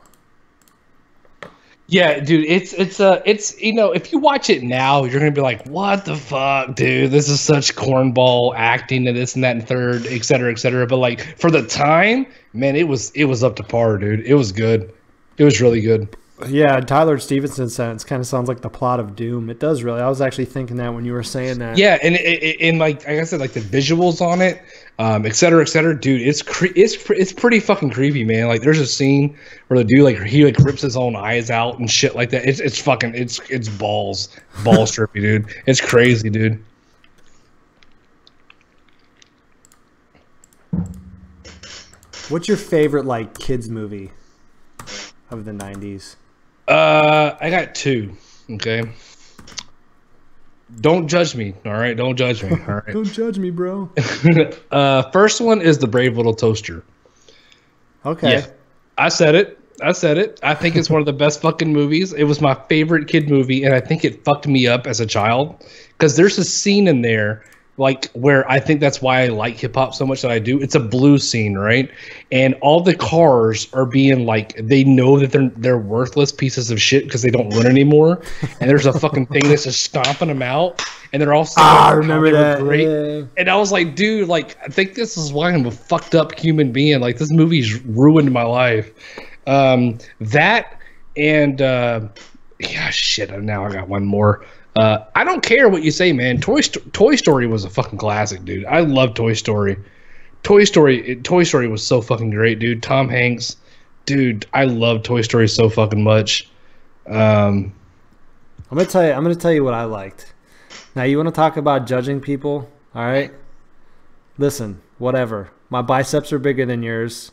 Yeah, dude, it's you know, if you watch it now, you're gonna be like, what the fuck, dude? This is such cornball acting and this and that and third, et cetera, et cetera. But like for the time, man, it was up to par, dude. It was good. It was really good. Yeah, Tyler Stevenson said it kind of sounds like the plot of Doom. It does really. I was actually thinking that when you were saying that. Yeah, and like I said, like the visuals on it, et cetera, dude, it's pretty fucking creepy, man. Like there's a scene where the dude like he like rips his own eyes out and shit like that. It's fucking it's balls trippy, dude. It's crazy, dude. What's your favorite like kids movie of the 90s? I got two. Okay. Don't judge me. All right. Don't judge me. All right. Don't judge me, bro. First one is The Brave Little Toaster. Okay. Yeah, I said it. I think it's one of the best fucking movies. It was my favorite kid movie, and I think it fucked me up as a child because there's a scene in there like where I think that's why I like hip hop so much that I do. It's a blues scene, right? And all the cars are being like they know that they're worthless pieces of shit because they don't run anymore. And there's a fucking thing that's just stomping them out, and they're all saying, I remember that. great. Yeah. And I was like, dude, like I think this is why I'm a fucked up human being. Like this movie's ruined my life. That and yeah, shit. Now I got one more. I don't care what you say, man. Toy Story was a fucking classic, dude. I love Toy Story. Toy Story was so fucking great, dude. Tom Hanks, dude. I love Toy Story so fucking much. I'm gonna tell you what I liked. Now you want to talk about judging people? All right. Listen, whatever. My biceps are bigger than yours.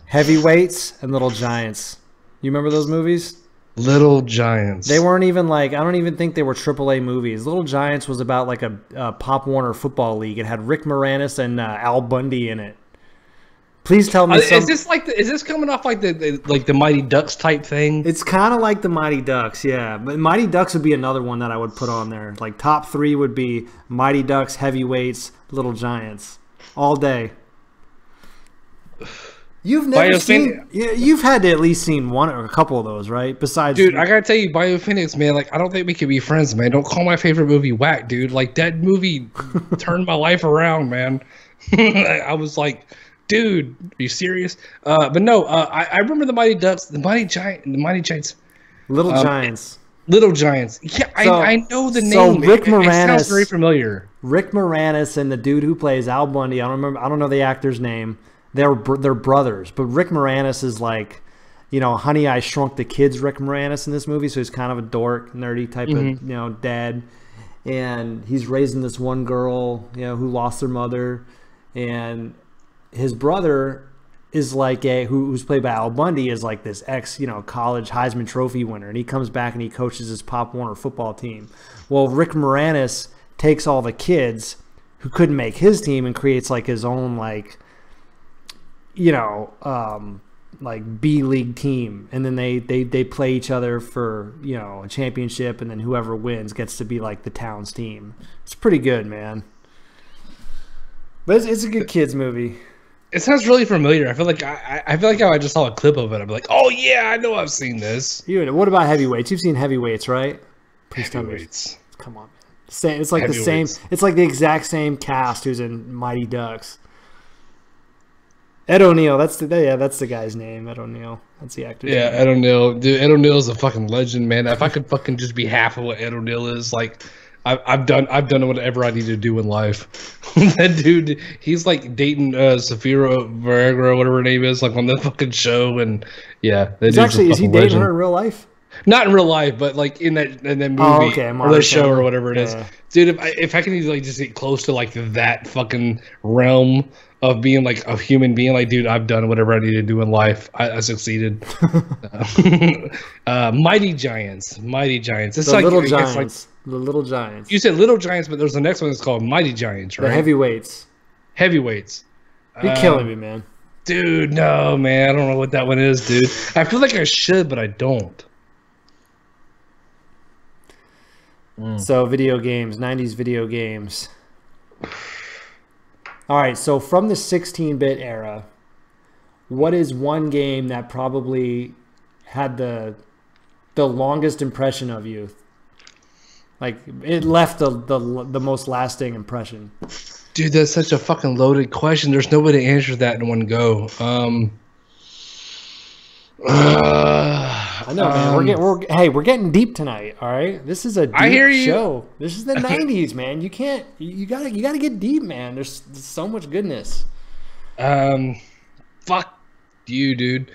Heavyweights and Little Giants. You remember those movies? Little Giants. They weren't even like, I don't even think they were AAA movies. Little Giants was about like a Pop Warner football league. It had Rick Moranis and Al Bundy in it. Please tell me is this coming off like the Mighty Ducks type thing? It's kind of like the Mighty Ducks, yeah. But Mighty Ducks would be another one that I would put on there. Like top 3 would be Mighty Ducks, Heavyweights, Little Giants. All day. You've never seen. You've had to at least seen one or a couple of those, right? Besides, dude, I gotta tell you, Biophoenix, man. Like, I don't think we can be friends, man. Don't call my favorite movie whack, dude. Like that movie turned my life around, man. I was like, dude, are you serious? But no, I remember the Mighty Ducks, the Mighty Giants, Little Giants. Little Giants. Yeah, So- I know the name. so Rick It Moranis- sounds very familiar. Rick Moranis and the dude who plays Al Bundy. I don't know the actor's name. They're brothers, but Rick Moranis is like, you know, Honey, I Shrunk the Kids. Rick Moranis in this movie, so he's kind of a dork, nerdy type of dad, and he's raising this one girl, who lost their mother, and his brother is like who's played by Al Bundy is like this college Heisman Trophy winner, and he comes back and he coaches his Pop Warner football team. Well, Rick Moranis takes all the kids who couldn't make his team and creates like his own like B league team, and then they play each other for a championship, and then whoever wins gets to be like the town's team. It's pretty good, man. But it's a good kids movie. It sounds really familiar. I feel like I just saw a clip of it. I'm like, oh yeah, I know I've seen this. What about Heavyweights? You've seen Heavyweights, right? Please tell me. Heavyweights. Come on, man. It's like the same. It's like the exact same cast who's in Mighty Ducks. Ed O'Neill, that's the guy's name. Ed O'Neill, that's the actor's name. Ed O'Neill, dude. Ed O'Neill is a fucking legend, man. If I could fucking just be half of what Ed O'Neill is, like, I've done whatever I need to do in life. That dude, he's like dating Safira Vergara, whatever her name is, like on the fucking show, and yeah, Is he dating her in real life? Not in real life, but like in that movie or the show or whatever it is, dude. If I can like just get close to like that fucking realm of being like a human being, like, dude, I've done whatever I need to do in life. I succeeded. Mighty Giants. It's like Little Giants. The Little Giants. You said Little Giants, but there's the next one that's called Mighty Giants, right? The Heavyweights. You're killing me, man. Dude, no, man. I don't know what that one is, dude. I feel like I should, but I don't. So video games, 90s video games. All right, so from the 16-bit era, what is one game that probably had the the longest impression of you? Like, it left the most lasting impression. Dude, that's such a fucking loaded question. There's no way to answer that in one go. I know, man. We're getting deep tonight. All right, this is a deep show. This is the '90s, man. You can't. You gotta get deep, man. There's so much goodness. Fuck you, dude.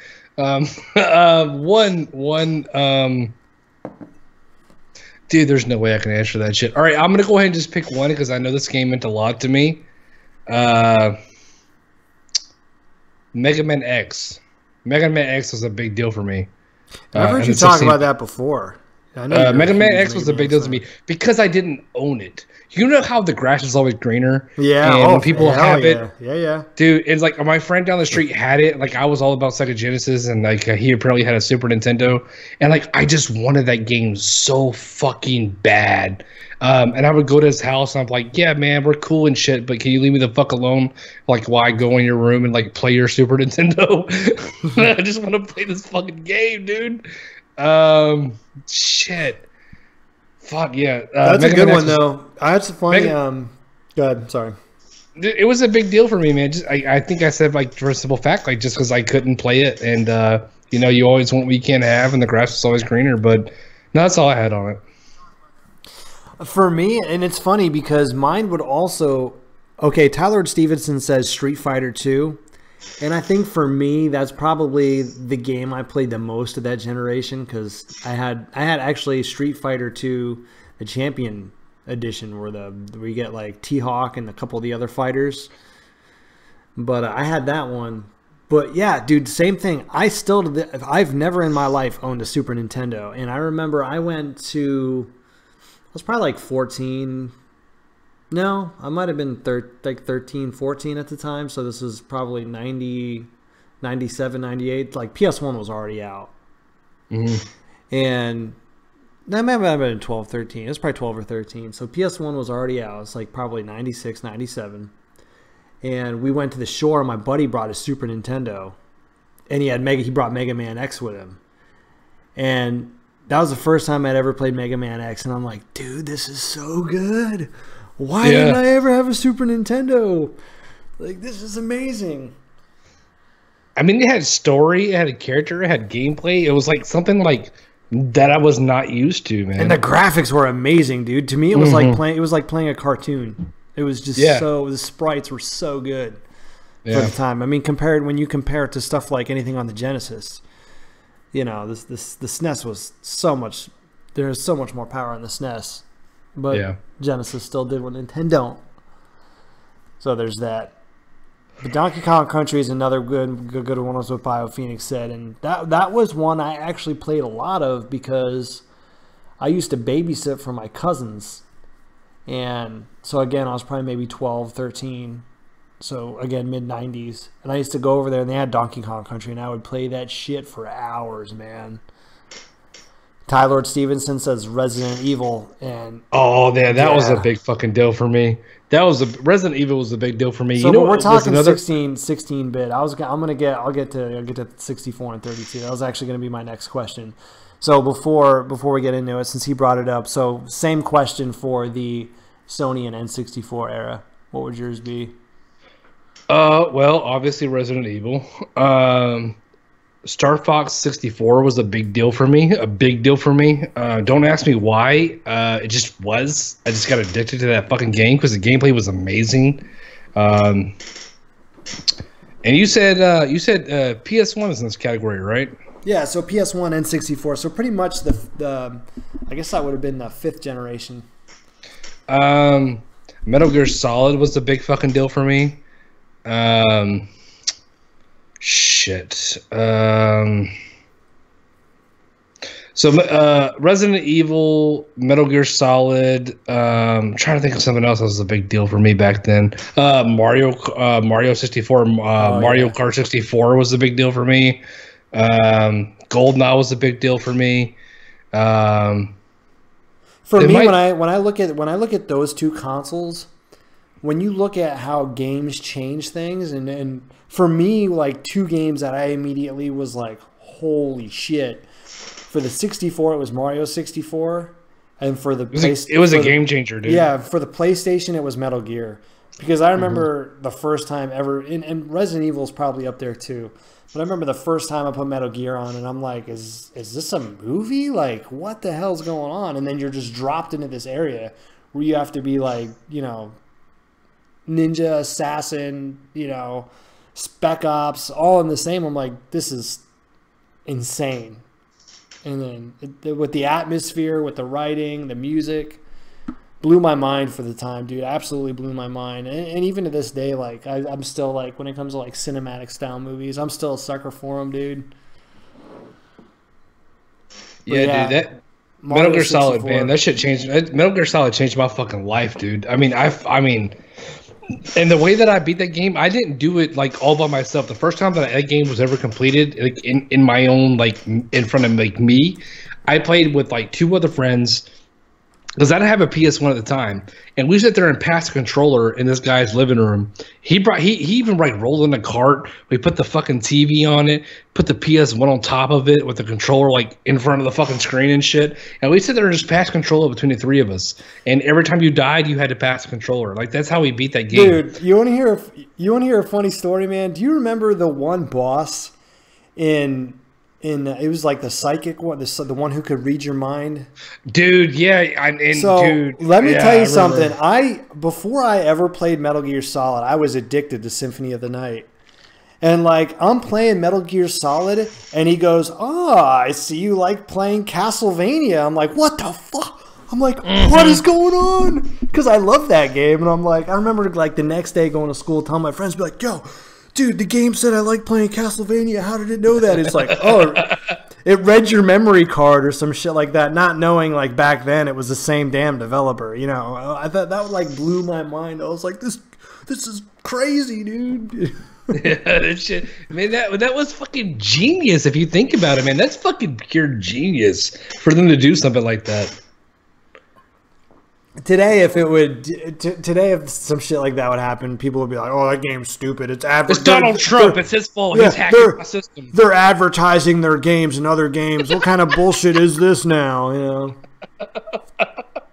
Dude, there's no way I can answer that shit. All right, I'm gonna go ahead and just pick one because I know this game meant a lot to me. Mega Man X. Mega Man X was a big deal for me. I've heard you talk about that before. I know Mega Man X was a big deal to me because I didn't own it. You know how the grass is always greener? Yeah. And when people have it. Yeah. Dude, it's like my friend down the street had it. Like, I was all about Sega Genesis, and like he apparently had a Super Nintendo. And like, I just wanted that game so fucking bad. And I would go to his house, and I'm like, yeah, man, we're cool and shit, but can you leave me the fuck alone? Like, while I go in your room and like play your Super Nintendo? I just want to play this fucking game, dude. Shit. Fuck yeah. That's a good one, though. I had some funny. Go ahead. Sorry. It was a big deal for me, man. Just, I think I said, like, for a simple fact, like, just because I couldn't play it. And, you know, you always want what you can't have, and the grass is always greener. But no, that's all I had on it. For me, and it's funny because mine would also. Okay, Tyler Stevenson says Street Fighter 2. And I think for me, that's probably the game I played the most of that generation because I had actually Street Fighter 2, the Champion Edition, where we get like T-Hawk and a couple of the other fighters. But I had that one. But yeah, dude, same thing. I've never in my life owned a Super Nintendo, and I remember I went to. I was probably like 14. No, I might have been 13, 14 at the time. So this was probably 90, 97, 98. Like PS1 was already out. Mm-hmm. And that might have been 12, 13. It was probably 12 or 13. So PS1 was already out. It's like probably 96, 97. And we went to the shore, and my buddy brought a Super Nintendo. And he brought Mega Man X with him. And that was the first time I'd ever played Mega Man X. And I'm like, dude, this is so good. Why didn't I ever have a Super Nintendo? Like, this is amazing. I mean, it had story, it had a character, it had gameplay. It was like something like that I was not used to, man. And the graphics were amazing, dude. To me, it was like playing a cartoon. It was just the sprites were so good for the time. I mean, when you compare it to stuff like anything on the Genesis, you know, the SNES was so much. There's so much more power on the SNES. But Genesis still did what Nintendo don't. So there's that. But Donkey Kong Country is another good one, was what Bio Phoenix said, and that was one I actually played a lot of because I used to babysit for my cousins, and so again I was probably maybe 12, 13. So again, mid-90s, and I used to go over there and they had Donkey Kong Country, and I would play that shit for hours, man. Tyler Stevenson says Resident Evil, and that was a big fucking deal for me. Resident Evil was a big deal for me. So, you know, we're talking 16-bit. I'll get to 64 and 32. That was actually going to be my next question. So before we get into it, since he brought it up, so same question for the Sony and N64 era. What would yours be? Well, obviously Resident Evil. Star Fox 64 was a big deal for me. Don't ask me why. It just was. I just got addicted to that fucking game because the gameplay was amazing. And you said PS1 is in this category, right? Yeah. So PS1 and 64. So pretty much the I guess that would have been the 5th generation. Metal Gear Solid was a big fucking deal for me. Shit. So Resident Evil, Metal Gear Solid. I'm trying to think of something else that was a big deal for me back then. Mario 64, Mario Kart 64 was a big deal for me. GoldenEye was a big deal for me. For me, when I look at those two consoles, when you look at how games change things, and for me, like 2 games that I immediately was like, holy shit. For the 64, it was Mario 64, and for the it was a game changer, dude. Yeah, for the PlayStation, it was Metal Gear, because I remember the first time ever, and Resident Evil is probably up there too. But I remember the first time I put Metal Gear on, and I'm like, is this a movie? Like, what the hell's going on? And then you're just dropped into this area where you have to be like, you know, ninja, assassin, you know, spec ops, all in the same. I'm like, this is insane. And then with the atmosphere, with the writing, the music, blew my mind for the time, dude. Absolutely blew my mind. And even to this day, like, I'm still like, when it comes to like cinematic style movies, I'm still a sucker for them, dude. Yeah, dude. That Metal Gear Solid, man, that shit changed. Metal Gear Solid changed my fucking life, dude. I mean, and the way that I beat that game, I didn't do it like all by myself. The first time that game was ever completed, like in my own, like in front of like me, I played with like 2 other friends. Because I didn't have a PS1 at the time, and we sat there and passed a controller in this guy's living room. He even like rolled in a cart. We put the fucking TV on it, put the PS1 on top of it with the controller like in front of the fucking screen and shit. And we sit there and just pass controller between the 3 of us. And every time you died, you had to pass the controller. Like that's how we beat that game. Dude, you want to hear a funny story, man? Do you remember the one boss in it was like the psychic one, the one who could read your mind? Dude, yeah. Dude, let me tell you something. Before I ever played Metal Gear Solid, I was addicted to Symphony of the Night. And like, I'm playing Metal Gear Solid, and he goes, I see you like playing Castlevania. I'm like, what the fuck? I'm like, what is going on? Because I love that game. And I'm like, I remember like the next day going to school, telling my friends, be like, yo, dude, the game said I like playing Castlevania. How did it know that? It's like, oh, it read your memory card or some shit like that, not knowing like back then it was the same damn developer. You know, I thought that like blew my mind. I was like, this is crazy, dude. Yeah, that shit. I mean, that was fucking genius if you think about it, man. That's fucking pure genius for them to do something like that. Today, if some shit like that would happen, people would be like, "Oh, that game's stupid. It's It's Donald Trump. It's his fault. He's hacking my system." They're advertising their games and other games. What kind of bullshit is this now? You know,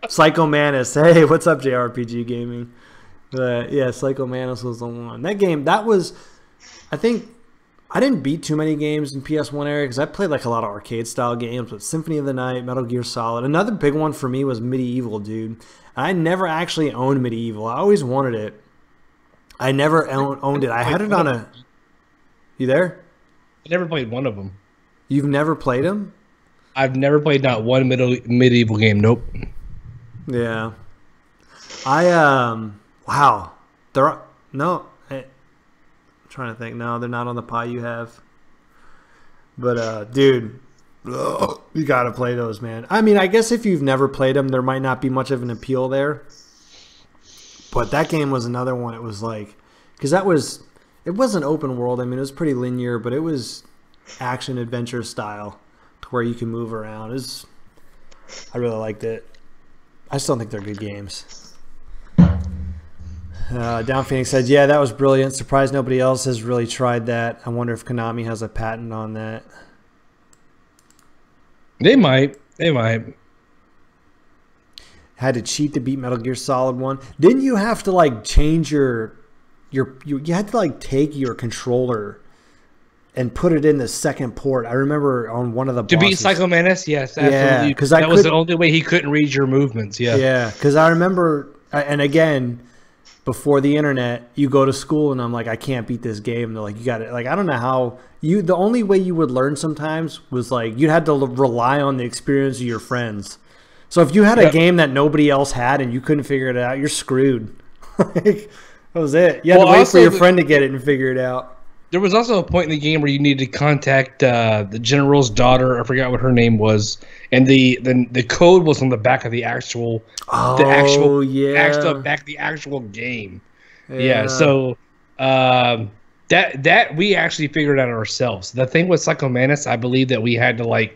Psycho Manus. Hey, what's up, JRPG Gaming? Yeah, Psycho Manus was the one. That game. That was, I think. I didn't beat too many games in PS1 era because I played like a lot of arcade style games with Symphony of the Night, Metal Gear Solid. Another big one for me was Medieval, dude. I never actually owned Medieval. I always wanted it. I never owned it. I had it on a... You there? I never played one of them. You've never played them? I've never played not one Medieval game. Nope. Yeah. Wow. No... Trying to think. No, they're not on the pie you have. But dude, you gotta play those, man. I mean, I guess if you've never played them, there might not be much of an appeal there. But that game was another one. It was like, because it wasn't open world. I mean, it was pretty linear, but it was action adventure style to where you can move around. I really liked it. I still think they're good games. Down Phoenix said, yeah, that was brilliant. Surprised nobody else has really tried that. I wonder if Konami has a patent on that. They might. Had to cheat to beat Metal Gear Solid 1. Didn't you have to like change you had to like take your controller and put it in the second port? I remember on one of the bosses. To beat Psycho Manus? Yes, absolutely. Yeah, because that was the only way he couldn't read your movements. Yeah. Yeah, because I remember, and again, before the internet, you go to school and I'm like, I can't beat this game. And they're like, you got it. Like, I don't know how the only way you would learn sometimes was like, you had to rely on the experience of your friends. So if you had a game that nobody else had and you couldn't figure it out, you're screwed. Like, that was it. You had to wait for your friend to get it and figure it out. There was also a point in the game where you needed to contact the general's daughter. I forgot what her name was, and the code was on the back of the actual game. Yeah. So that we actually figured out ourselves. The thing with Psycho Manus, I believe that we had to like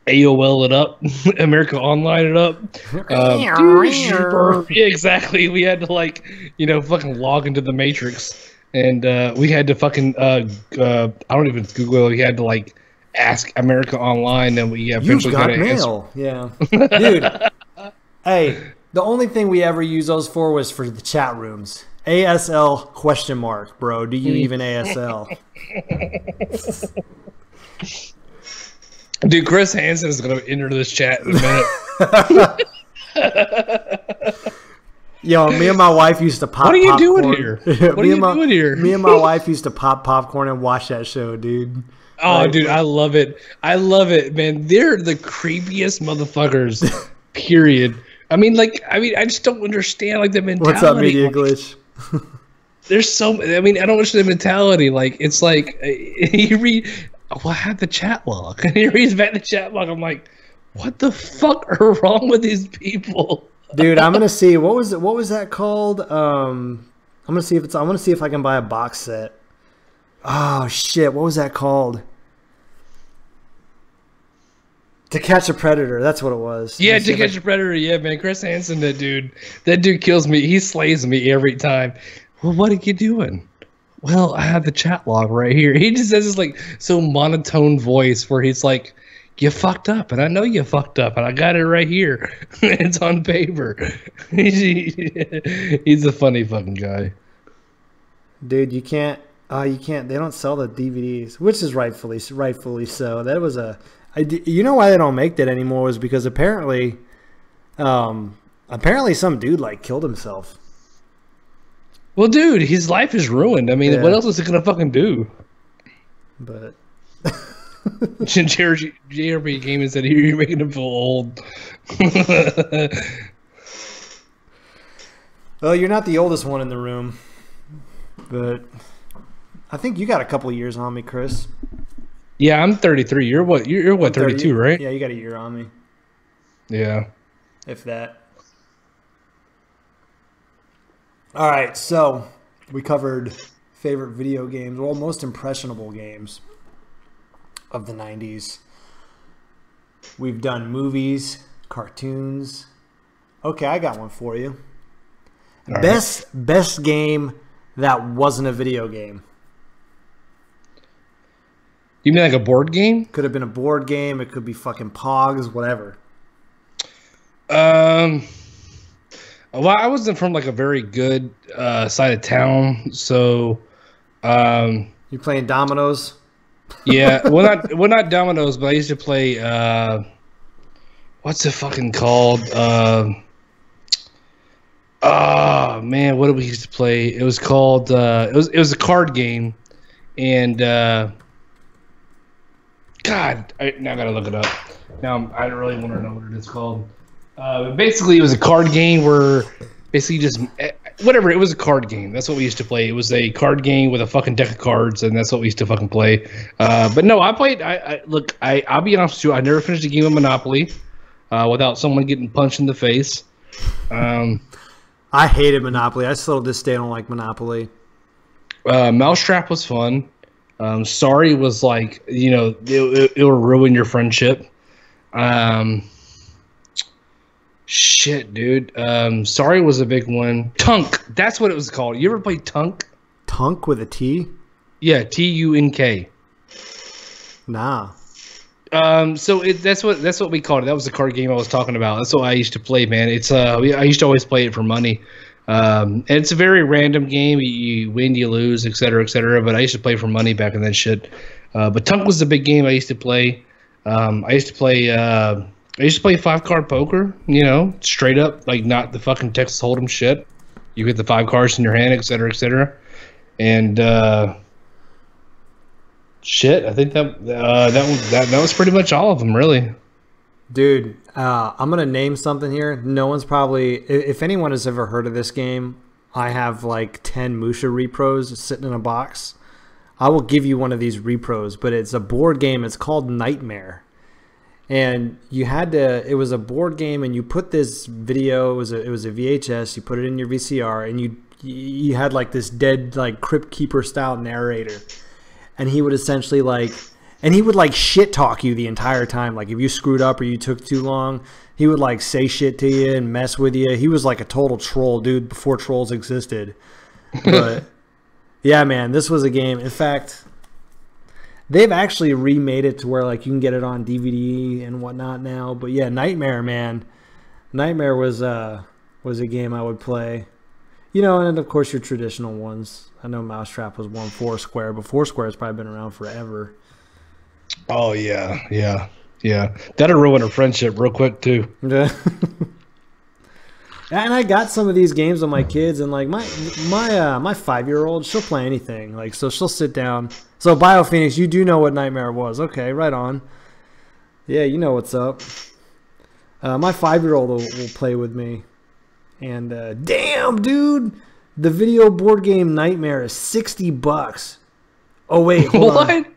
AOL it up, America Online it up. Yeah, exactly. We had to like fucking log into the Matrix. And we had to fucking, I don't even Google it. We had to like Ask America Online, and we You've eventually got got an answer. mail. Yeah. Dude. Hey, the only thing we ever used those for was for the chat rooms. ASL question mark, bro. Do you even ASL? Dude, Chris Hansen is going to enter this chat in a minute. Yo, me and my wife used to pop. What are you popcorn. doing here? What are you doing here? Me and my wife used to pop popcorn and watch that show, dude. Oh, dude, I love it. I love it, man. They're the creepiest motherfuckers. Period. I mean, I just don't understand like the mentality. What's up, Media Glitch? There's so. I mean, I don't understand the mentality. Like, it's like you read. Well, I have the chat log, and he reads back the chat log. I'm like, what the fuck are wrong with these people? Dude, I'm gonna see what was that called? I'm gonna see if it's. I want to see if I can buy a box set. Oh shit! What was that called? To Catch a Predator. That's what it was. Yeah, To Catch a Predator. Yeah, man. Chris Hansen, that dude kills me. He slays me every time. Well, what are you doing? Well, I have the chat log right here. He just says this like so monotone voice where he's like, you fucked up, and I know you fucked up, and I got it right here. It's on paper. He's a funny fucking guy. Dude, you can't. They don't sell the DVDs, which is rightfully so. That was you know why they don't make that anymore was because apparently some dude like killed himself. Well, dude, his life is ruined. I mean, what else is he gonna fucking do? But JRB Gaming said you're making him feel old. Well, you're not the oldest one in the room, but I think you got a couple years on me, Chris. Yeah, I'm 33. You're what? You're what? 32, right? Yeah, you got a year on me. Yeah. If that. All right, so we covered favorite video games, well, most impressionable games of the 90s. We've done movies, cartoons. Okay, I got one for you. All Best game that wasn't a video game. You mean like a board game? Could have been a board game. It could be fucking Pogs, whatever. Well, I wasn't from like a very good side of town, so You playing dominoes? yeah. Well, not dominoes, but I used to play. What's it fucking called? Oh man, what did we used to play? It was called. It was a card game, and God, now I gotta look it up. Now I really want to know what it is called. Basically, it was a card game where basically just whatever. It was a card game. That's what we used to play. It was a card game with a fucking deck of cards, and that's what we used to fucking play. But no, I played. I'll be honest with you. I never finished a game of Monopoly without someone getting punched in the face. I hated Monopoly. I still to this day don't like Monopoly. Mousetrap was fun. Sorry was like, you know, it will ruin your friendship. Shit, dude. Sorry was a big one. Tunk. That's what it was called. You ever play Tunk? Tunk with a T? Yeah, Tunk. Nah. So that's what we called it. That was the card game I was talking about. That's what I used to play, man. It's I used to always play it for money. And it's a very random game. You win, you lose, et cetera, et cetera. But I used to play for money back in that shit. But Tunk was the big game I used to play. I used to play 5-card poker. You know, straight up, like not the fucking Texas Hold'em shit. You get the 5 cards in your hand, et cetera, et cetera. And shit, I think that was pretty much all of them, really. Dude, I'm going to name something here. No one's probably... If anyone has ever heard of this game, I have like 10 Musha repros sitting in a box. I will give you one of these repros, but it's a board game. It's called Nightmare. And you had to... It was a board game, and you put this video... It was a VHS. You put it in your VCR, and you had like this dead, like Crypt Keeper style narrator. And he would essentially like... And he would like shit talk you the entire time. Like if you screwed up or you took too long, he would like say shit to you and mess with you. He was like a total troll, dude, before trolls existed. But yeah, man, this was a game. In fact, They've actually remade it to where like you can get it on DVD and whatnot now. But yeah, Nightmare, man. Nightmare was a game I would play. You know, and of course your traditional ones. I know Mousetrap was one. Foursquare, but Foursquare has probably been around forever. Oh yeah. That'll ruin a friendship real quick too. Yeah. And I got some of these games with my kids, and like my 5-year-old, she'll play anything. Like, so she'll sit down. So BioPhoenix, you do know what Nightmare was? Okay, right on. Yeah, you know what's up. My 5-year-old will play with me, and damn, dude, the video board game Nightmare is $60. Oh wait, hold on.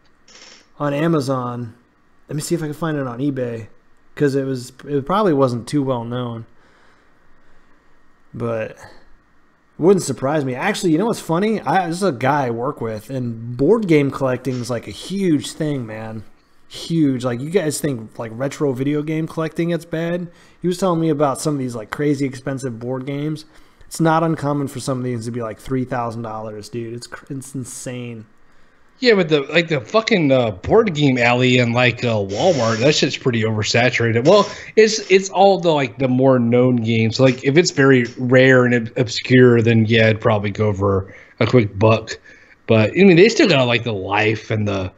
On Amazon. Let me see if I can find it on eBay, because it probably wasn't too well known. But it wouldn't surprise me. Actually, you know what's funny? This is a guy I work with, and board game collecting is like a huge thing, man. Huge. Like, you guys think like retro video game collecting it's bad? He was telling me about some of these like crazy expensive board games. It's not uncommon for some of these to be like $3,000, dude. It's insane. Yeah, but the fucking board game alley and like Walmart, that shit's pretty oversaturated. Well, it's all the more known games. Like if it's very rare and obscure, then yeah, it'd probably go for a quick buck. But I mean, they still got like the Life and the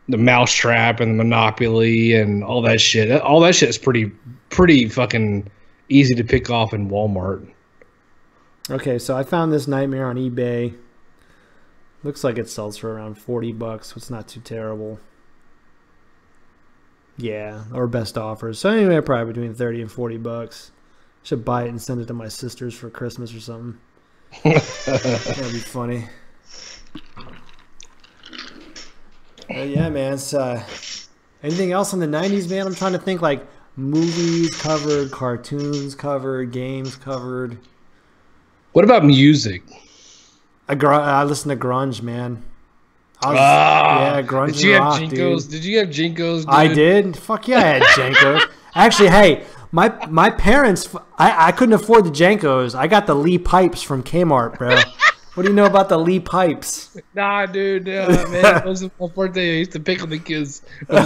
Mousetrap and the Monopoly and all that shit. All that shit is pretty fucking easy to pick off in Walmart. Okay, so I found this Nightmare on eBay. Looks like it sells for around $40. It's not too terrible. Yeah, or best offers. So anyway, probably between $30 and $40. Should buy it and send it to my sisters for Christmas or something. That'd be funny. Yeah, man. It's, anything else in the 90s, man? I'm trying to think like movies covered, cartoons covered, games covered. What about music? I listen to grunge, man. Yeah, grunge did you and rock, have Jinkos? dude. Did you have Jinkos, dude? I did. Fuck yeah, I had Jankos. Actually, hey, my parents, I couldn't afford the Jankos. I got the Lee pipes from Kmart, bro. What do you know about the Lee pipes? Nah, dude, man. It wasn't my birthday. I used to pick on the kids with the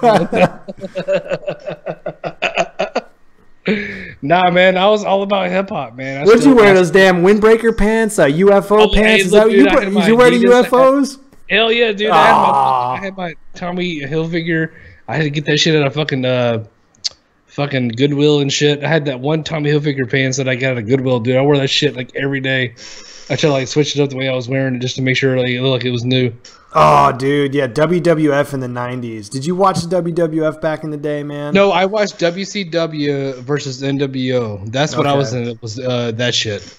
Jinkos. Nah, man, I was all about hip hop, man. Where'd you wear those damn windbreaker pants? UFO pants? Is that what you wear the UFOs? Hell yeah, dude! I had my Tommy Hilfiger. I had to get that shit out of fucking Goodwill and shit. I had that one Tommy Hilfiger pants that I got at a Goodwill, dude. I wore that shit like every day. I tried to like switch it up the way I was wearing it just to make sure like it looked like it was new. Oh, dude, yeah, WWF in the 90s. Did you watch the WWF back in the day, man? No, I watched WCW versus NWO. That's what I was in. It was that shit.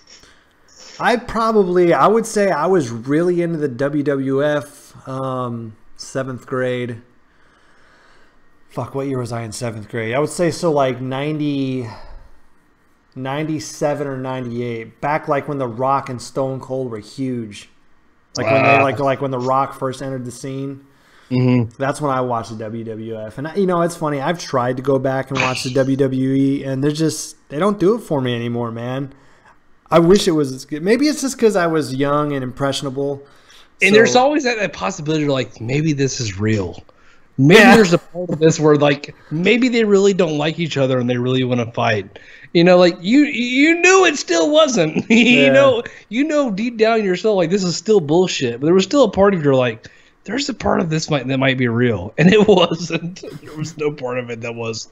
I would say I was really into the WWF 7th grade. Fuck, what year was I in 7th grade? I would say so like 97 or 98. Back like when The Rock and Stone Cold were huge. Like when they like when The Rock first entered the scene. Mm-hmm. That's when I watched the WWF. And it's funny. I've tried to go back and watch the WWE, and they don't do it for me anymore, man. I wish it was good. Maybe it's just because I was young and impressionable. And there's always that possibility of like maybe this is real. Maybe there's a part of this where like maybe they really don't like each other and they really want to fight. Like you knew it still wasn't. you know deep down in your soul like this is still bullshit. But there was still a part of you like there's a part of this that might be real, and it wasn't. There was no part of it that was.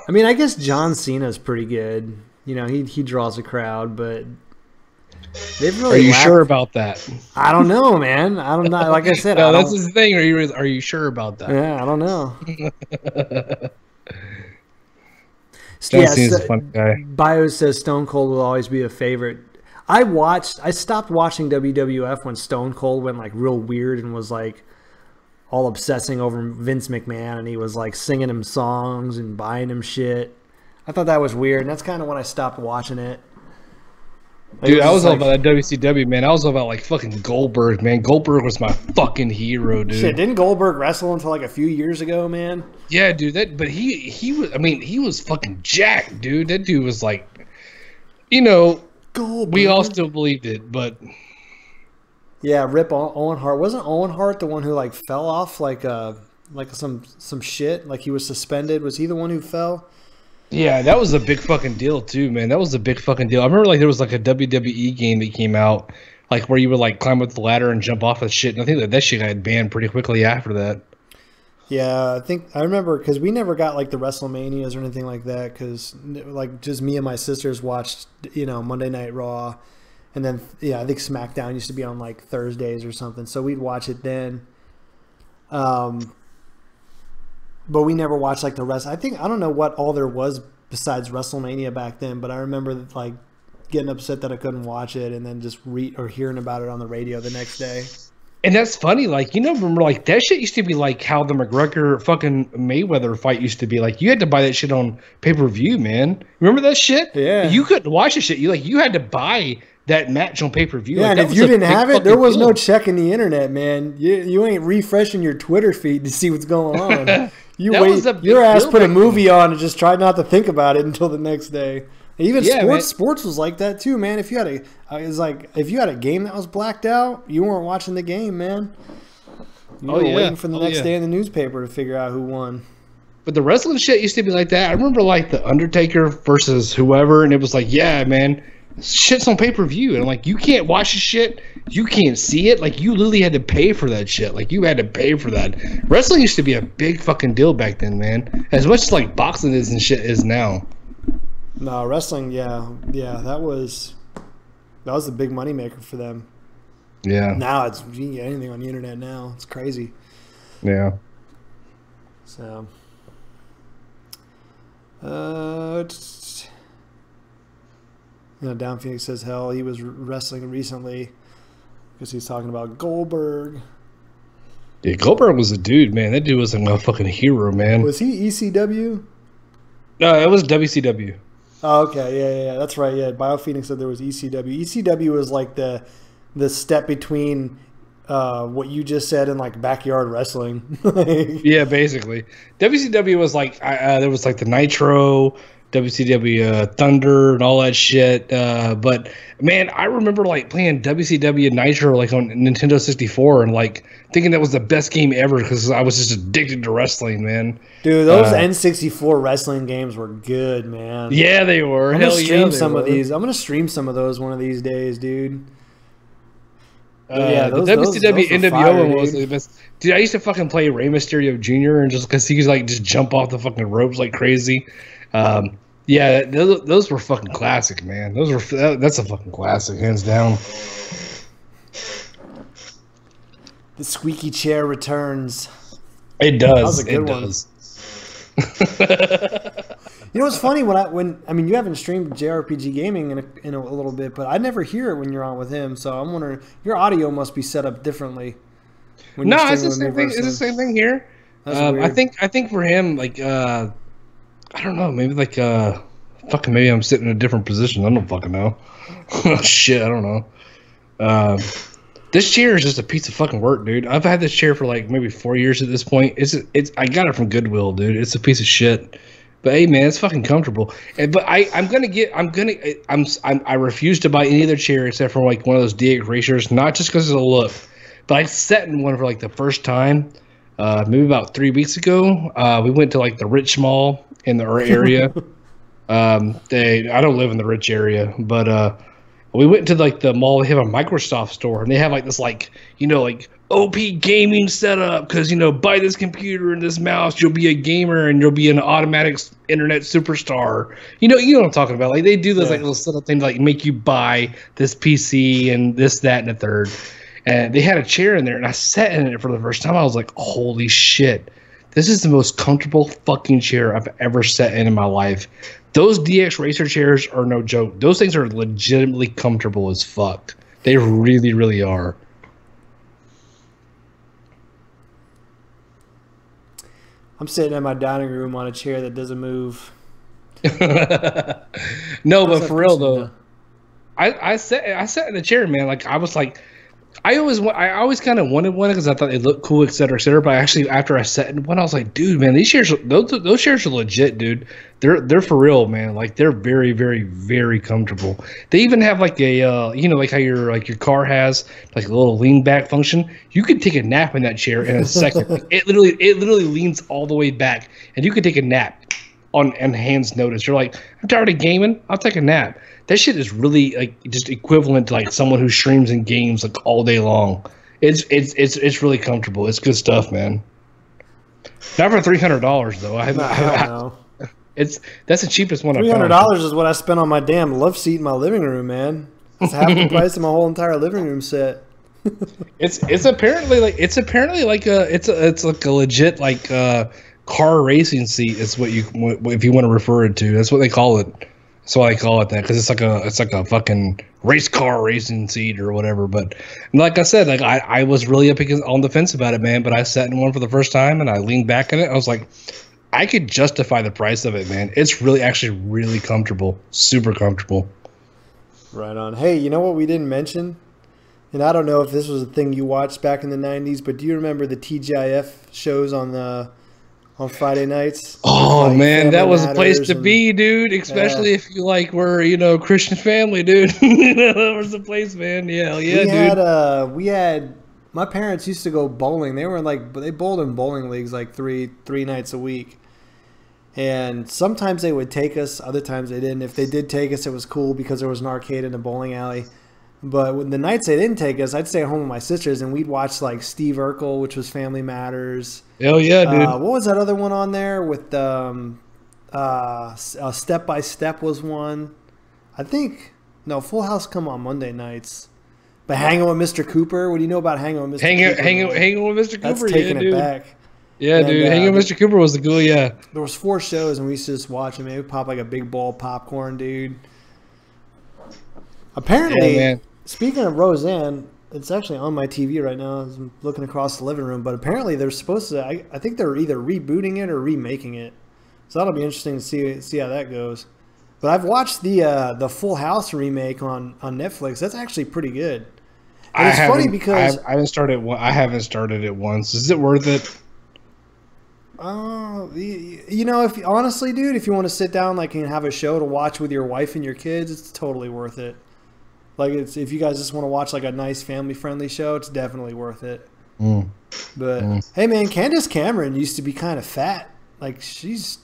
I mean, I guess John Cena's pretty good. He draws a crowd, but they've really. Are you sure about that? I don't know, man. I don't know. Like I said, no, that's the thing. Are you sure about that? Yeah, I don't know. John Cena's a fun guy. Bio says Stone Cold will always be a favorite. I stopped watching WWF when Stone Cold went like real weird and was like all obsessing over Vince McMahon, and he was like singing him songs and buying him shit. I thought that was weird, and that's kind of when I stopped watching it. Dude, I was all about that WCW, man. I was all about like fucking Goldberg, man. Goldberg was my fucking hero, dude. Shit, didn't Goldberg wrestle until like a few years ago, man? Yeah, dude. But he was. I mean, he was fucking jacked, dude. That dude was like, Goldberg. we all still believed it, but Yeah, rip Owen Hart. Wasn't Owen Hart the one who like fell off like some shit? Like he was suspended. Was he the one who fell? Yeah, that was a big fucking deal too, man. That was a big fucking deal. I remember like there was like a WWE game that came out, like where you would like climb up the ladder and jump off of shit. And I think that shit got banned pretty quickly after that. Yeah, I remember because we never got like the WrestleManias or anything like that because like just me and my sisters watched Monday Night Raw, and then I think SmackDown used to be on like Thursdays or something, so we'd watch it then. But we never watched like the rest. I don't know what all there was besides WrestleMania back then, but I remember like getting upset that I couldn't watch it and then just hearing about it on the radio the next day. And that's funny, like, remember, like, that shit used to be like how the McGregor fucking Mayweather fight used to be. Like, you had to buy that shit on pay-per-view, man. Remember that shit? Yeah. You couldn't watch the shit. You had to buy that match on pay-per-view. Yeah, like, and if you didn't have it, there was deal. no checking the internet, man. You ain't refreshing your Twitter feed to see what's going on. Your ass put a movie on and just tried not to think about it until the next day. Even sports was like that too, man. If you had a game that was blacked out, you weren't watching the game, man. You were waiting for the next day in the newspaper to figure out who won. But the wrestling shit used to be like that. I remember like the Undertaker versus whoever, and it was like, yeah, man, shit's on pay-per-view, and I'm like, you can't watch the shit, you can't see it. Like, you literally had to pay for that shit. Like, you had to pay for that. Wrestling used to be a big fucking deal back then, man. As much as like boxing is and shit is now. No, wrestling, yeah, that was the big moneymaker for them. Yeah. Now it's anything on the internet now. It's crazy. Yeah. So, Down Phoenix says, hell, he was wrestling recently because he's talking about Goldberg. Yeah, Goldberg was a dude, man. That dude was a fucking hero, man. Was he ECW? No, it was WCW. Oh, okay, yeah, that's right. Yeah, BioPhoenix said there was ECW. ECW was like the step between what you just said and like backyard wrestling. Yeah, basically. WCW was like there was like the Nitro, WCW Thunder, and all that shit. But man, I remember like playing WCW Nitro like on Nintendo 64 and like thinking that was the best game ever because I was just addicted to wrestling, man. Dude, those N64 wrestling games were good, man. Yeah, they were. I'm gonna stream some of these. I'm gonna stream some of those one of these days, dude. Yeah, the WCW NWO one was the best. Dude, I used to fucking play Rey Mysterio Jr. and just because he could like just jump off the fucking ropes like crazy. Yeah, those were fucking classic, man. That's a fucking classic, hands down. The squeaky chair returns. It does. That was a good one. You know what's funny when you haven't streamed JRPG gaming in a little bit, but I never hear it when you're on with him. So I'm wondering, your audio must be set up differently. No, it's the same thing. It's the same thing here. I think for him, like I don't know, maybe like maybe I'm sitting in a different position. I don't fucking know. Shit, I don't know. This chair is just a piece of fucking work, dude. I've had this chair for like maybe 4 years at this point. I got it from Goodwill, dude. It's a piece of shit. But hey, man, it's fucking comfortable. But I refuse to buy any other chair except for like one of those DX racers, not just because of the look, but I sat in one for like the first time, maybe about 3 weeks ago. We went to like the Rich Mall in the area. I don't live in the Rich area, but we went to like the mall. They have a Microsoft store, and they have like this like OP gaming setup because buy this computer and this mouse, you'll be a gamer and you'll be an automatic internet superstar. You know what I'm talking about. Like they do this like little setup thing to like make you buy this PC and this, that, and the third. And they had a chair in there, and I sat in it for the first time. I was like, holy shit. This is the most comfortable fucking chair I've ever sat in my life. Those DX Racer chairs are no joke. Those things are legitimately comfortable as fuck. They really, really are. I'm sitting in my dining room on a chair that doesn't move. No, but for real though, I sat in the chair, man. Like I was like, I always kind of wanted one because I thought they looked cool, et cetera, et cetera. But actually, after I sat in one, I was like, dude, man, these chairs, those chairs are legit, dude. They're for real, man. Like they're very, very, very comfortable. They even have like a, like how your car has like a little lean back function. You could take a nap in that chair in a second. It literally leans all the way back, and you could take a nap on hands notice. You're like, I'm tired of gaming. I'll take a nap. That shit is really like just equivalent to like someone who streams and games like all day long. It's really comfortable. It's good stuff, man. Not for $300 though. I don't know. That's the cheapest one. $300 is what I spent on my damn love seat in my living room, man. It's half the price of my whole entire living room set. it's apparently like a legit like car racing seat. Is what if you want to refer it to. That's what they call it. That's why I call it that, because it's like a fucking race car racing seat or whatever. But like I said, like I was really up on the fence about it, man. But I sat in one for the first time and I leaned back in it. I was like, I could justify the price of it, man. It's actually really comfortable, super comfortable. Right on. Hey, you know what we didn't mention? And I don't know if this was a thing you watched back in the 90s, but do you remember the TGIF shows on Friday nights? Oh like man, that was a place to be, dude. Especially if you were Christian family, dude. That was the place, man. Yeah, dude. We had my parents used to go bowling. They bowled in bowling leagues like three nights a week. And sometimes they would take us, other times they didn't. If they did take us, it was cool because there was an arcade in a bowling alley. But when the nights they didn't take us, I'd stay at home with my sisters, and we'd watch like Steve Urkel, which was Family Matters. Oh yeah, dude. What was that other one on there with Step by Step was one. I think Full House come on Monday nights. But Hanging with Mr. Cooper. What do you know about Hanging with Mr. Cooper? Hanging with Mr. Cooper. That's taking it back. Yeah, and, dude. Hanging with Mr. Cooper was the cool. Yeah. There was 4 shows, and we used to just watch them. Maybe pop like a big bowl of popcorn, dude. Apparently, speaking of Roseanne, it's actually on my TV right now. I'm looking across the living room, but apparently they're supposed to. I think they're either rebooting it or remaking it. So that'll be interesting to see how that goes. But I've watched the Full House remake on Netflix. That's actually pretty good. And it's funny because I haven't started it once. Is it worth it? If honestly, dude, if you want to sit down and have a show to watch with your wife and your kids, it's totally worth it. If you guys just want to watch a nice family-friendly show, it's definitely worth it. Hey, man, Candace Cameron used to be kind of fat. She's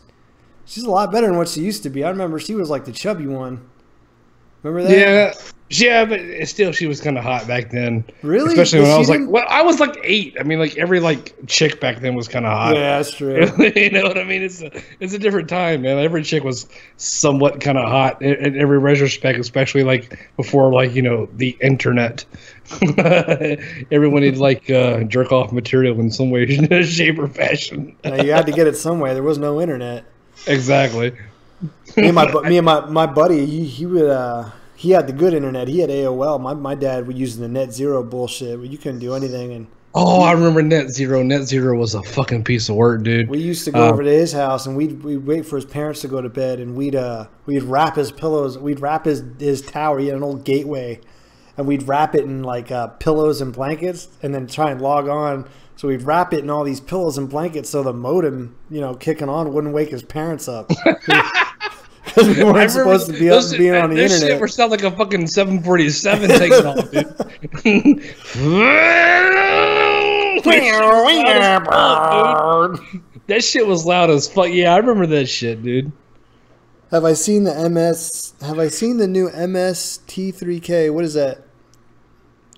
a lot better than what she used to be. I remember she was the chubby one. Remember that? Yeah, but still, she was kind of hot back then. Really? Especially when I was I was 8. I mean, every chick back then was kind of hot. Yeah, that's true. You know what I mean? It's a different time, man. Every chick was somewhat kind of hot in every retrospect, especially before the internet. Everyone needed jerk off material in some way, shape, or fashion. You had to get it some way. There was no internet. Exactly. Me and my buddy, he would. He had the good internet. He had AOL. My dad would use the Net Zero bullshit where you couldn't do anything. I remember Net Zero. Net Zero was a fucking piece of work, dude. We used to go over to his house and we'd wait for his parents to go to bed, and we'd wrap his pillows. We'd wrap his tower. He had an old gateway, and we'd wrap it in pillows and blankets, and then try and log on. So we'd wrap it in all these pillows and blankets so the modem, kicking on wouldn't wake his parents up. Because we weren't supposed to be being on the internet. This shit were sound like a fucking 747 taking off, dude. That shit was loud as fuck. Yeah, I remember that shit, dude. Have I seen the new MST3K? What is that?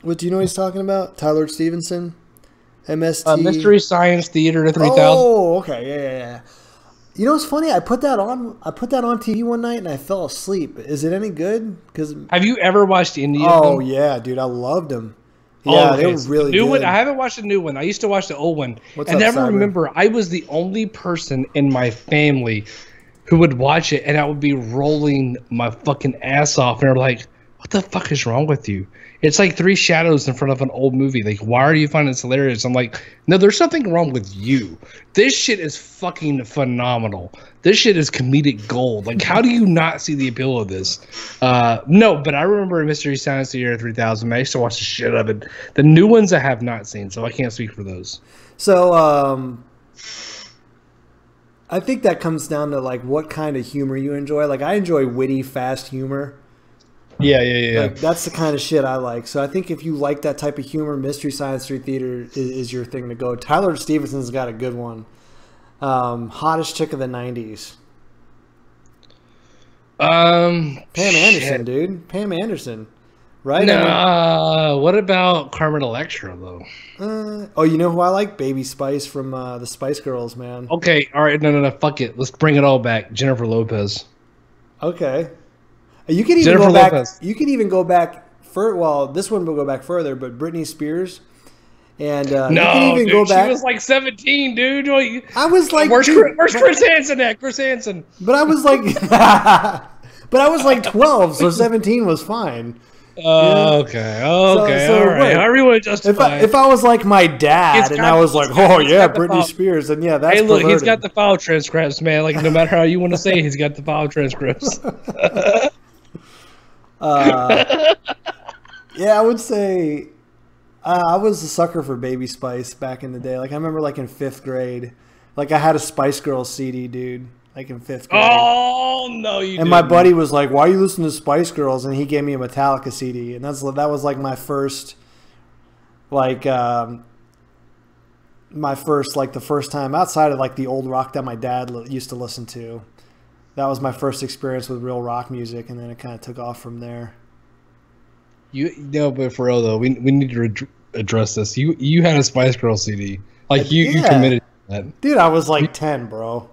What do you know what he's talking about? Tyler Stevenson? MST Mystery Science Theater 3000. Oh, okay. Yeah. You know what's funny? I put that on TV one night and I fell asleep. Is it any good? Have you ever watched any of them? Oh yeah, dude, I loved them. Yeah, they were really good. One, I haven't watched the new one. I used to watch the old one. I never remember. I was the only person in my family who would watch it, and I would be rolling my fucking ass off. And they're like, what the fuck is wrong with you? It's like three shadows in front of an old movie. Like, why are you finding this hilarious? I'm like, no, there's something wrong with you. This shit is fucking phenomenal. This shit is comedic gold. Like, how do you not see the appeal of this? No, but I remember Mystery Science Theater 3000. I used to watch the shit of it. The new ones I have not seen, so I can't speak for those. So, I think that comes down to like what kind of humor you enjoy. Like, I enjoy witty, fast humor. Yeah. Like, that's the kind of shit I like. So I think if you like that type of humor, Mystery Science Theater is your thing to go. Tyler Stevenson's got a good one. Hottest chick of the 90s. Pam Anderson, dude. Pam Anderson. Right? No. What about Carmen Electra, though? Oh, you know who I like? Baby Spice from the Spice Girls, man. Okay, all right. No. Fuck it. Let's bring it all back. Jennifer Lopez. Okay. You could even Jennifer go back. Lopez. You could even go back well, this one will go back further, but Britney Spears, and No, you can even dude, go back. she was like 17, dude. I was like, where's dude, Chris Hansen at? Chris Hansen. But I was like, but I was like 12, so 17 was fine. Okay, all right. How are you want to justify? If I was like my dad and I was like, oh yeah, Britney Spears, then yeah, that's. Hey, look, perverted. he's got the file transcripts, man. Like, no matter how you want to say, he's got the file transcripts. Yeah, I would say I was a sucker for Baby Spice back in the day. Like, I remember, like, in 5th grade, like, I had a Spice Girls CD, dude, like, in 5th grade. Oh, no, you And my buddy was like, why are you listening to Spice Girls? And he gave me a Metallica CD. And that was, like, my first, like, the first time outside of, like, the old rock that my dad used to listen to. That was my first experience with real rock music, and then it kind of took off from there. But for real though, we need to address this. You had a Spice Girl CD, like you committed to that, dude. I was like 10, bro.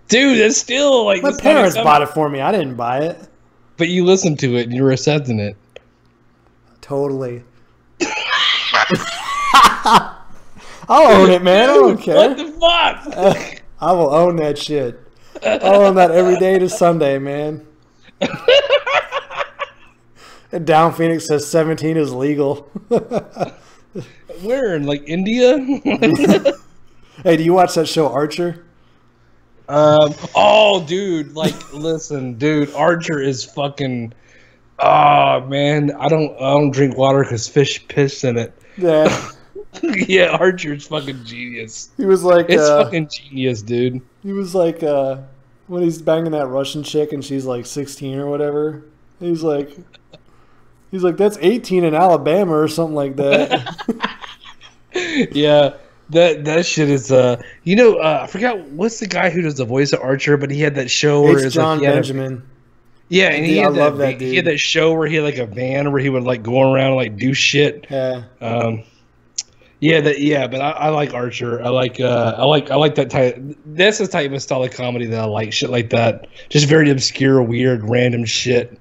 Dude, that's still like my parents bought it for me. I didn't buy it. But you listened to it and you were accepting it. Totally. I'll own it, man. I don't care. What the fuck? I will own that shit. I'll own that every day to Sunday, man. And Down Phoenix says 17 is legal. Where in like India? Hey, do you watch that show Archer? Oh, dude, like, listen, dude, Archer is fucking. Oh man, I don't drink water because fish piss in it. Yeah. Yeah, Archer's fucking genius. He was like, it's fucking genius, dude. He was like, when he's banging that Russian chick and she's like 16 or whatever. He's like, that's 18 in Alabama or something like that. Yeah, that shit is I forgot what's the guy who does the voice of Archer, but he had that show where it's John Benjamin. Yeah, and I love that dude. He had that show where he had like a van where he would like go around and like do shit. Yeah. But I like Archer. I like that type. That's the type of style of comedy that I like. Shit like that, just very obscure, weird, random shit.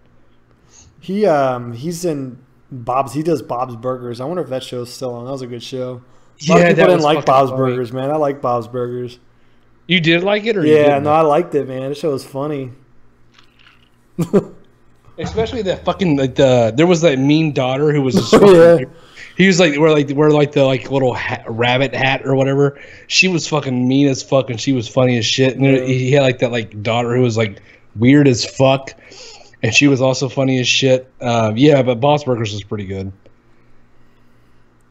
He's in Bob's. He does Bob's Burgers. I wonder if that show's still on. That was a good show. A lot of people didn't like Bob's Burgers, man. I like Bob's Burgers. You did like it, or yeah? No, I liked it, man. The show was funny. Especially that fucking there was that mean daughter who was a he was like wear the like little rabbit hat or whatever. She was fucking mean as fuck and she was funny as shit. And he had like that like daughter who was like weird as fuck, and she was also funny as shit. But Bob's Burgers was pretty good.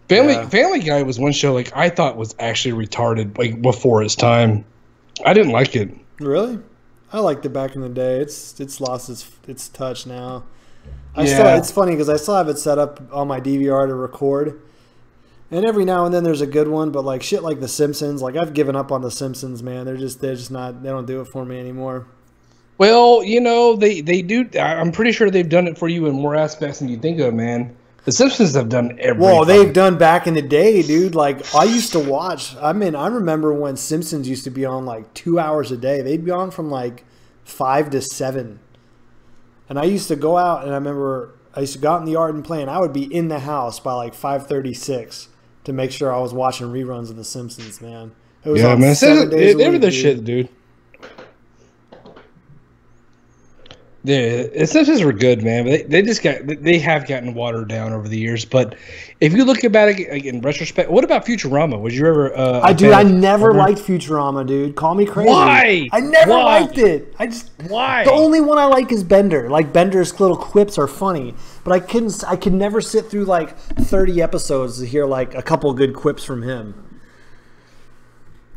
Family Guy was one show like I thought was actually retarded like before its time. I didn't like it. Really? I liked it back in the day. It's lost its touch now. It's funny because I still have it set up on my DVR to record, and every now and then there's a good one. But like shit like The Simpsons, like I've given up on The Simpsons, man. They're just not. They don't do it for me anymore. Well, they do. I'm pretty sure they've done it for you in more aspects than you think of, man. The Simpsons have done everything. Well, they've done back in the day, dude. Like, I used to watch. I mean, I remember when Simpsons used to be on, like, 2 hours a day. They'd be on from, like, 5 to 7. And I used to go out, and I remember I used to go out in the yard and play, and I would be in the house by, like, 5:36 to make sure I was watching reruns of The Simpsons, man. It was on 7 days a week, the shit, dude. The Simpsons were good, man. But they have gotten watered down over the years. But if you look about it like, in retrospect, what about Futurama? Was you ever? I never liked Futurama, dude. Call me crazy. Why? I never liked it. Why? The only one I like is Bender. Like Bender's little quips are funny, but I could never sit through like 30 episodes to hear like a couple good quips from him.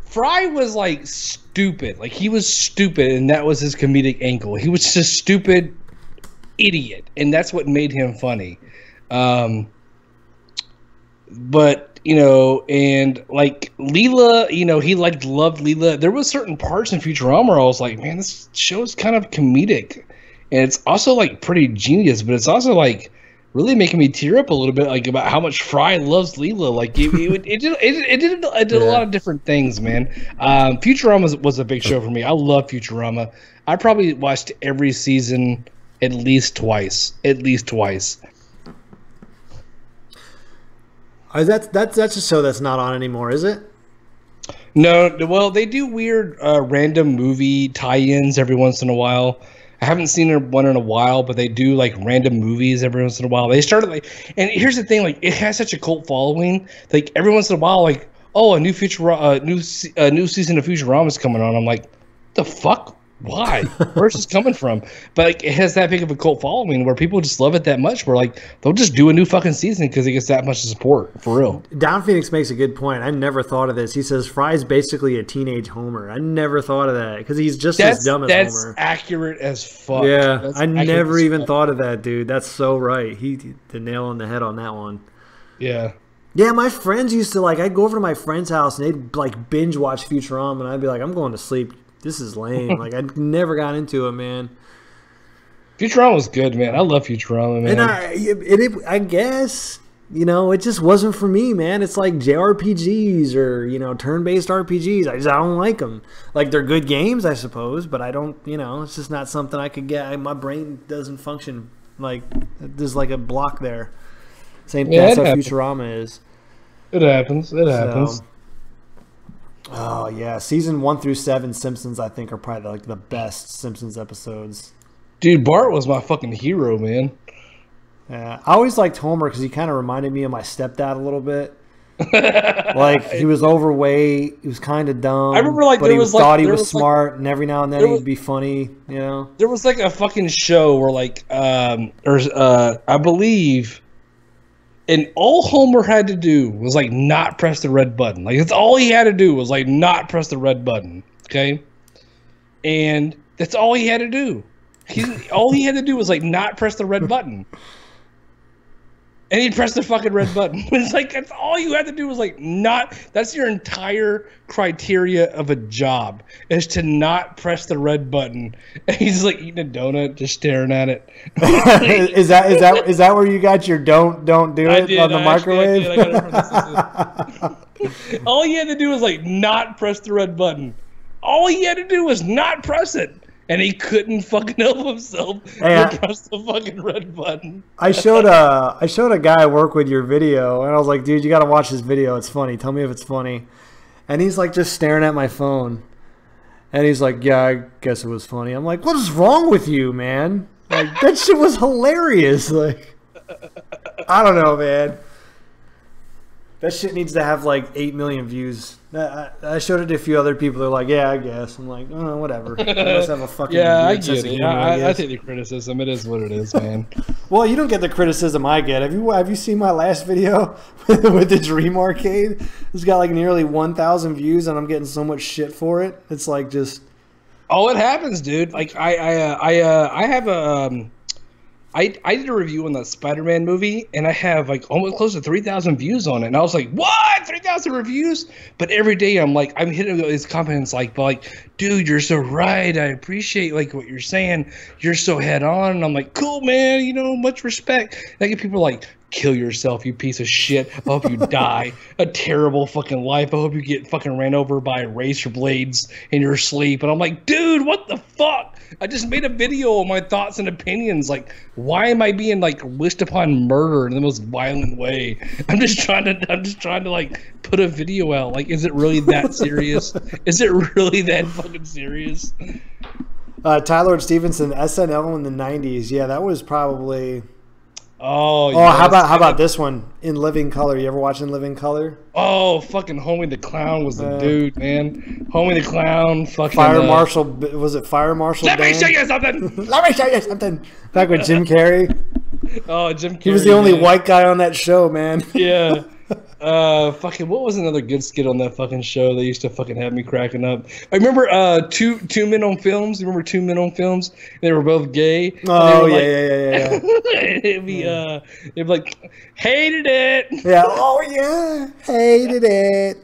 Fry was like stupid. Like he was stupid, and that was his comedic angle. He was just stupid idiot, and that's what made him funny. But and like Leela, he loved Leela. There was certain parts in Futurama where I was like, man, this show is kind of comedic, and it's also like pretty genius, but it's also like really making me tear up a little bit, like about how much Fry loves Leela. Like it did a lot of different things, man. Futurama was a big show for me. I love Futurama. I probably watched every season at least twice. That's a show that's not on anymore, is it? No, well, they do weird random movie tie-ins every once in a while. I haven't seen one in a while, but they do like random movies every once in a while. They started and here's the thing, like it has such a cult following. Like every once in a while, like a new season of Futurama is coming on. I'm like, the fuck? Why? Where's this coming from? But like, it has that big of a cult following where people just love it that much. Where like they'll just do a new fucking season because it gets that much support for real. Down Phoenix makes a good point. I never thought of this. He says Fry's basically a teenage Homer. I never thought of that because he's just as dumb as Homer. That's accurate as fuck. Yeah, I never even thought of that, dude. That's so right. He hit the nail on the head on that one. Yeah. Yeah, my friends used to I'd go over to my friend's house and they'd like binge watch Futurama, and I'd be like, I'm going to sleep. This is lame. Like I never got into it, man. Futurama was good, man. I love Futurama, man. And I guess it just wasn't for me, man. It's like JRPGs or turn-based RPGs. I don't like them. Like they're good games, I suppose, but I don't. It's just not something I could get. My brain doesn't function. Like there's like a block there. Same. That's how Futurama is. It happens. So, oh yeah, season 1 through 7 Simpsons I think are probably like the best Simpsons episodes. Dude, Bart was my fucking hero, man. Yeah, I always liked Homer because he kind of reminded me of my stepdad a little bit. Like he was overweight, he was kind of dumb. I remember like but he thought he was smart, and every now and then he'd be funny. There was like a fucking show where like I believe. And all Homer had to do was like not press the red button. Like that's all he had to do was like not press the red button. Okay, and that's all he had to do. All he had to do was like not press the red button, and he'd press the fucking red button. It's like that's all you had to do was like not. That's your entire criteria of a job is to not press the red button. And he's like eating a donut, just staring at it. Is that where you got your don't do it on the microwave? I got it from all he had to do was like not press the red button. All he had to do was not press it. And he couldn't fucking help himself to press the fucking red button. I showed a guy I work with your video, and I was like, dude, you got to watch this video. It's funny. Tell me if it's funny. And he's like just staring at my phone. And he's like, yeah, I guess it was funny. I'm like, what is wrong with you, man? Like, that shit was hilarious. Like, I don't know, man. That shit needs to have like 8 million views. I showed it to a few other people. They're like, yeah, I guess. I'm like, oh, whatever. I must have a fucking I get it. I take the criticism. It is what it is, man. Well, you don't get the criticism I get. Have you seen my last video with the Dream Arcade? It's got like nearly 1,000 views, and I'm getting so much shit for it. It's like just. Oh, it happens, dude. Like I have a. I did a review on that Spider-Man movie, and I have like almost close to 3,000 views on it. And I was like, what? 3,000 reviews? But every day I'm hitting these comments like, dude, you're so right. I appreciate like what you're saying. You're so head on. And I'm like, cool, man. Much respect. And I get people like, kill yourself, you piece of shit. I hope you die a terrible fucking life. I hope you get fucking ran over by razor blades in your sleep. And I'm like, dude, what the fuck? I just made a video on my thoughts and opinions. Like, why am I being like wished upon murder in the most violent way? I'm just trying to like put a video out. Like, is it really that serious? Is it really that fucking serious? Tyler Stevenson, SNL in the 90s. Yeah, that was probably... Oh, yes. How about this one? In Living Color. You ever watch In Living Color? Oh, fucking Homie the Clown was the dude, man. Homie the Clown, fucking... Fire Marshal... Was it Fire Marshal Let Dan? me show you something! Let me show you something! Back with Jim Carrey. Oh, Jim Carrey. He was the only white guy on that show, man. Yeah. Fucking, what was another good skit on that fucking show that used to fucking have me cracking up? I remember two Men on Films. You remember Two Men on Films? They were both gay. Oh, yeah. It'd be like, hated it. Yeah. Oh yeah, hated it.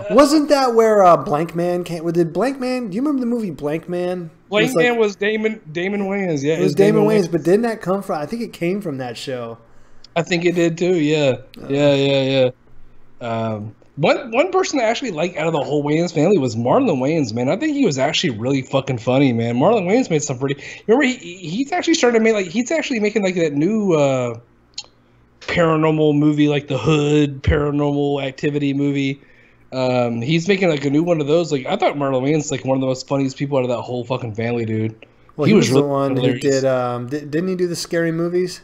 Wasn't that where Blank Man came? Did Blank Man? Do you remember the movie Blank Man? Blank Man was Damon Wayans. Yeah, it was Damon Wayans. But didn't that come from? I think it came from that show. I think it did too. Yeah. One person I actually liked out of the whole Wayans family was Marlon Wayans, man. I think he was actually really fucking funny, man. Marlon Wayans made some pretty... Remember, he's actually started to make, like, he's actually making, like, that new paranormal movie, like The Hood, Paranormal Activity movie. He's making, like, a new one of those. Like, I thought Marlon Wayans, like, one of the most funniest people out of that whole fucking family, dude. Well, he was really the one hilarious. Who didn't he do the scary movies?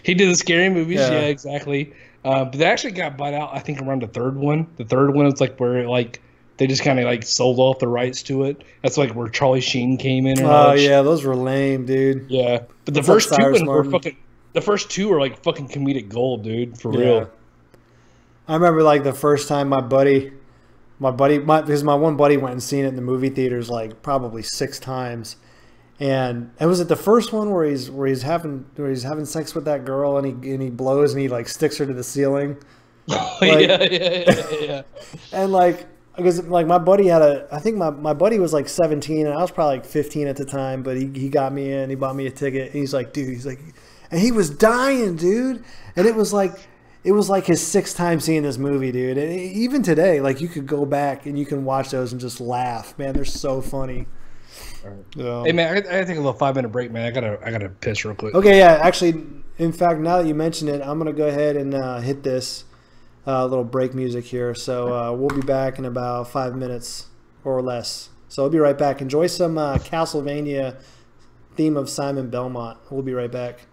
He did the scary movies, yeah exactly. But they actually got bought out, I think, around the third one. The third one is like where like they just kind of like sold off the rights to it. That's like where Charlie Sheen came in. Oh yeah, those were lame, dude. Yeah, but the first two were fucking. The first two were like fucking comedic gold, dude. For real. I remember like the first time because my one buddy went and seen it in the movie theaters like probably 6 times. And was it the first one where he's having sex with that girl and he blows and he like sticks her to the ceiling? Like, yeah. And like because like my buddy I think my buddy was like 17 and I was probably like 15 at the time, but he got me in, he bought me a ticket, and he's like, and he was dying, dude. And it was like his 6th time seeing this movie, dude. And even today, like you could go back and you can watch those and just laugh, man. They're so funny. Right. Hey man, I gotta take a little 5-minute break, man. I gotta piss real quick. Okay, yeah. Actually, in fact, now that you mention it, I'm gonna go ahead and hit this little break music here. So we'll be back in about 5 minutes or less. So I'll be right back. Enjoy some Castlevania theme of Simon Belmont. We'll be right back.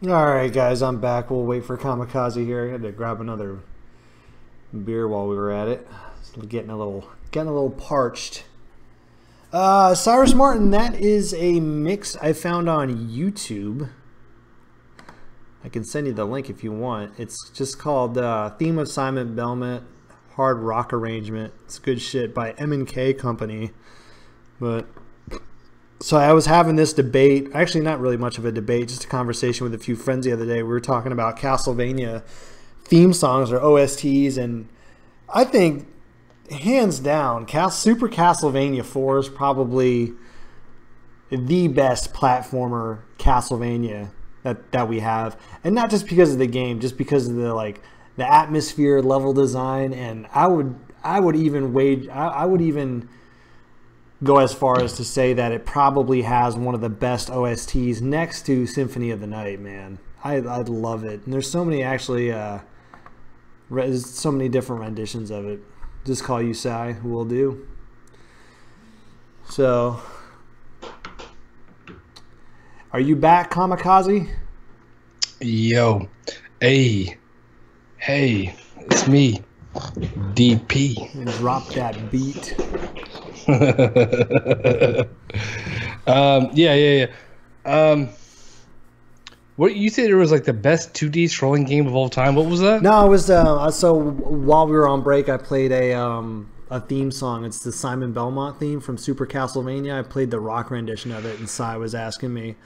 Alright guys, I'm back. We'll wait for Kamikaze here. I had to grab another beer while we were at it. It's getting a little parched. Cyrus Martin, that is a mix I found on YouTube. I can send you the link if you want. It's just called Theme of Simon Belmont Hard Rock Arrangement. It's good shit by M&K Company. But so I was having this debate, actually not really much of a debate, just a conversation with a few friends the other day. We were talking about Castlevania theme songs or OSTs, and I think hands down, Super Castlevania 4 is probably the best platformer Castlevania that we have, and not just because of the game, just because of the atmosphere, level design, and I would even go as far as to say that it probably has one of the best OSTs next to Symphony of the Night. Man, I love it, and there's so many there's so many different renditions of it. Just Call You Sai will do. So, are you back, Kamikaze? Yo, hey, it's me, DP. And drop that beat. Yeah. What you said it was like the best 2D scrolling game of all time. What was that? No, it was so while we were on break, I played a theme song. It's the Simon Belmont theme from Super Castlevania. I played the rock rendition of it, and Sai was asking me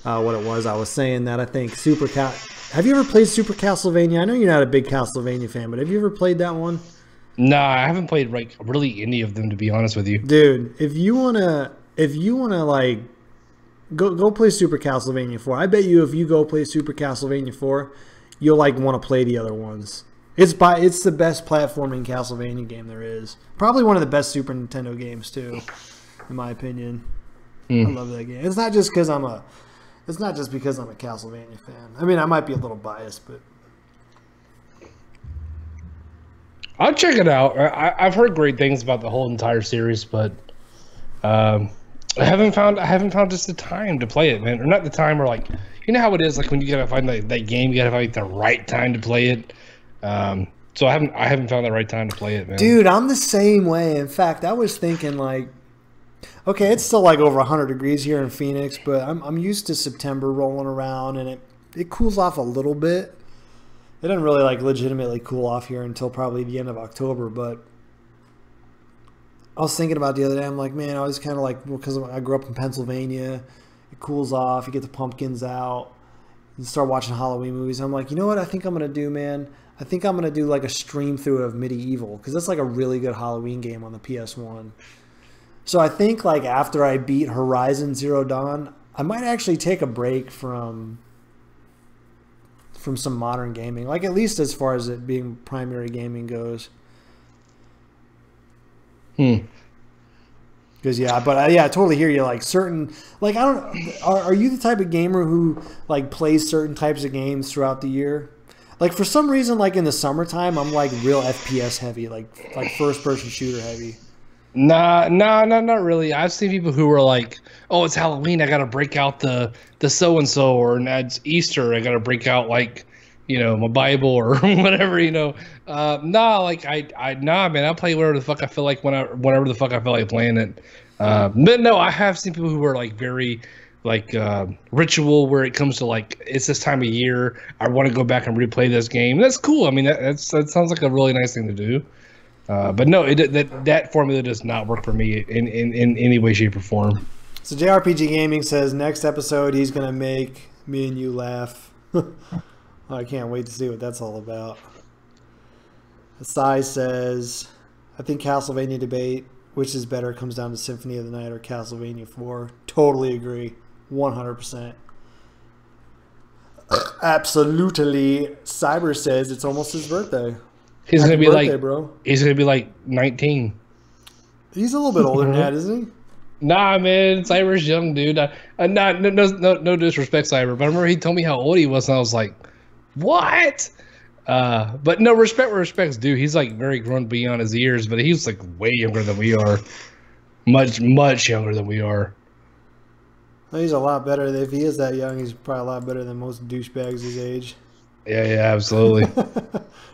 what it was. I was saying that I think Have you ever played Super Castlevania? I know you're not a big Castlevania fan, but have you ever played that one? Nah, I haven't played like really any of them, to be honest with you. Dude, if you wanna like go play Super Castlevania 4. I bet you if you go play Super Castlevania 4, you'll like want to play the other ones. It's the best platforming Castlevania game there is. Probably one of the best Super Nintendo games too, in my opinion. I love that game. It's not just because I'm a Castlevania fan. I mean, I might be a little biased, but I'll check it out. I've heard great things about the whole entire series, but I haven't found just the time to play it, man. Or not the time, or like, you know how it is, like when you gotta find that game, you gotta find the right time to play it. So I haven't found the right time to play it, man. Dude, I'm the same way. In fact, I was thinking like, okay, it's still like over 100 degrees here in Phoenix, but I'm used to September rolling around, and it cools off a little bit. It doesn't really like legitimately cool off here until probably the end of October, but I was thinking about the other day, I'm like, man, I was kind of like, because I grew up in Pennsylvania, it cools off, you get the pumpkins out, you start watching Halloween movies. I'm like, you know what I think I'm going to do, man? I think I'm going to do like a stream through of Medieval, because that's like a really good Halloween game on the PS1. So I think like after I beat Horizon Zero Dawn, I might actually take a break from some modern gaming, like at least as far as it being primary gaming goes. Because I totally hear you. Like certain, like I don't. Are you the type of gamer who like plays certain types of games throughout the year? Like for some reason, like in the summertime, I'm like real FPS heavy, like first person shooter heavy. Nah, not really. I've seen people who are like, "Oh, it's Halloween. I gotta break out the so and so," or it's Easter. I gotta break out like, my Bible or whatever. Nah, man. I play whatever the fuck I feel like whenever the fuck I feel like playing it. But no, I have seen people who are like very like ritual where it comes to like it's this time of year. I want to go back and replay this game. That's cool. I mean, that sounds like a really nice thing to do. But no, that formula does not work for me in any way, shape, or form. So JRPG Gaming says next episode he's gonna make me and you laugh. I can't wait to see what that's all about. Sai says, I think Castlevania debate, which is better, comes down to Symphony of the Night or Castlevania 4. Totally agree. 100%. Absolutely. Cyber says it's almost his birthday. He's Happy gonna be birthday, like, bro. He's gonna be like 19. He's a little bit older than that, isn't he? Nah, man, Cyber's young, dude. No disrespect, Cyber, but I remember he told me how old he was, and I was like, what? But no, respect's due. He's like very grown beyond his years, but he's like way younger than we are. Much younger than we are. Well, he's a lot better. If he is that young, he's probably a lot better than most douchebags his age. Yeah, absolutely.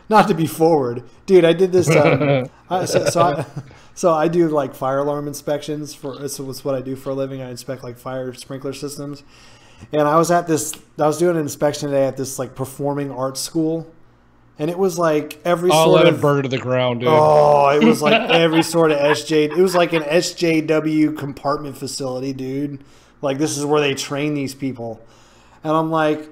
Not to be forward, dude. I did this. So I do like fire alarm inspections for. So it's what I do for a living. I inspect like fire sprinkler systems. And I was doing an inspection today at this like performing arts school, and it was like every sort of burn to the ground, dude. Oh, it was like every sort of SJ. It was like an SJW compartment facility, dude. Like this is where they train these people, and I'm like.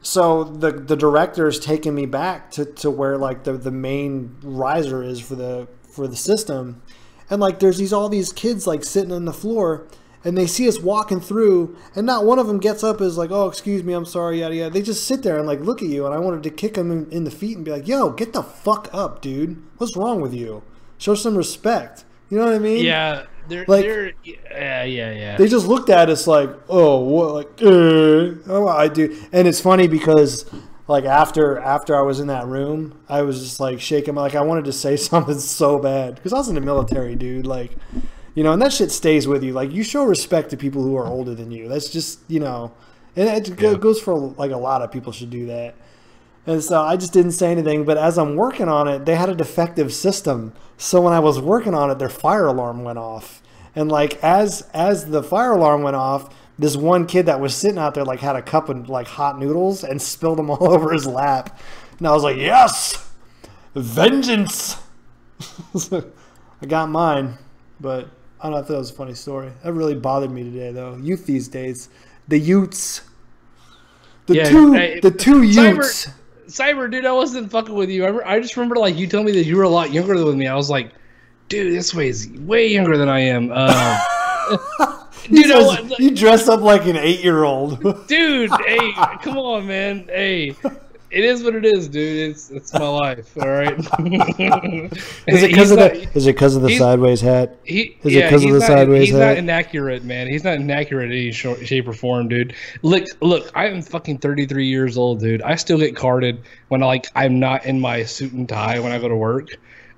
So the director's taking me back to where like the main riser is for the system, and like there's all these kids like sitting on the floor, and they see us walking through, and not one of them gets up as like, oh, excuse me, I'm sorry, yada yada. They just sit there and like look at you, and I wanted to kick them in the feet and be like, yo, get the fuck up, dude. What's wrong with you? Show some respect. You know what I mean? Yeah. Yeah. They just looked at us like, oh, what, like, oh, I do. And it's funny because, like, after I was in that room, I was just like shaking. Like, I wanted to say something so bad because I was in the military, dude. Like, you know, and that shit stays with you. Like, you show respect to people who are older than you. That's just, you know, and it goes for like a lot of people should do that. And so I just didn't say anything. But as I'm working on it, they had a defective system. So when I was working on it, their fire alarm went off. And like as the fire alarm went off, this one kid that was sitting out there like had a cup of like hot noodles and spilled them all over his lap. And I was like, yes, vengeance. So I got mine. But I don't know if that was a funny story. That really bothered me today, though. Youth these days, the Utes, the two Utes. Cyber, dude, I wasn't fucking with you. I just remember, like, you told me that you were a lot younger than me. I was like, dude, this is way younger than I am. Dude, you dress up like an 8-year-old. Dude, hey, come on, man. Hey, it is what it is, dude. It's my life, all right? Is it because of the sideways hat? He's not inaccurate, man. He's not inaccurate in any shape or form, dude. Look, I am fucking 33 years old, dude. I still get carded when I'm not in my suit and tie when I go to work.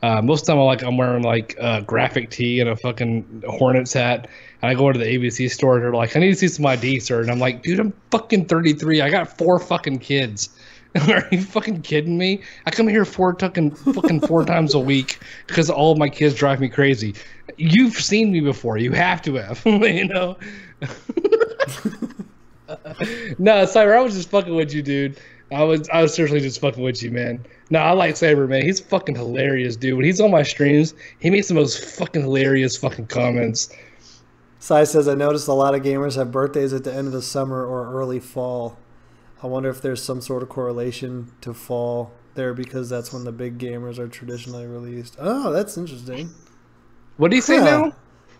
Most of the time I'm wearing like a graphic tee and a fucking Hornets hat. And I go into the ABC store and they're like, I need to see some ID, sir. And I'm like, dude, I'm fucking 33. I got 4 fucking kids. Are you fucking kidding me? I come here four times a week because all of my kids drive me crazy. You've seen me before. You have to have, you know? No, Cyber, I was just fucking with you, dude. I was seriously just fucking with you, man. No, I like Cyber, man. He's fucking hilarious, dude. When he's on my streams, he makes the most fucking hilarious fucking comments. Sai says, I noticed a lot of gamers have birthdays at the end of the summer or early fall. I wonder if there's some sort of correlation to fall there because that's when the big gamers are traditionally released. Oh, that's interesting. What do you say now?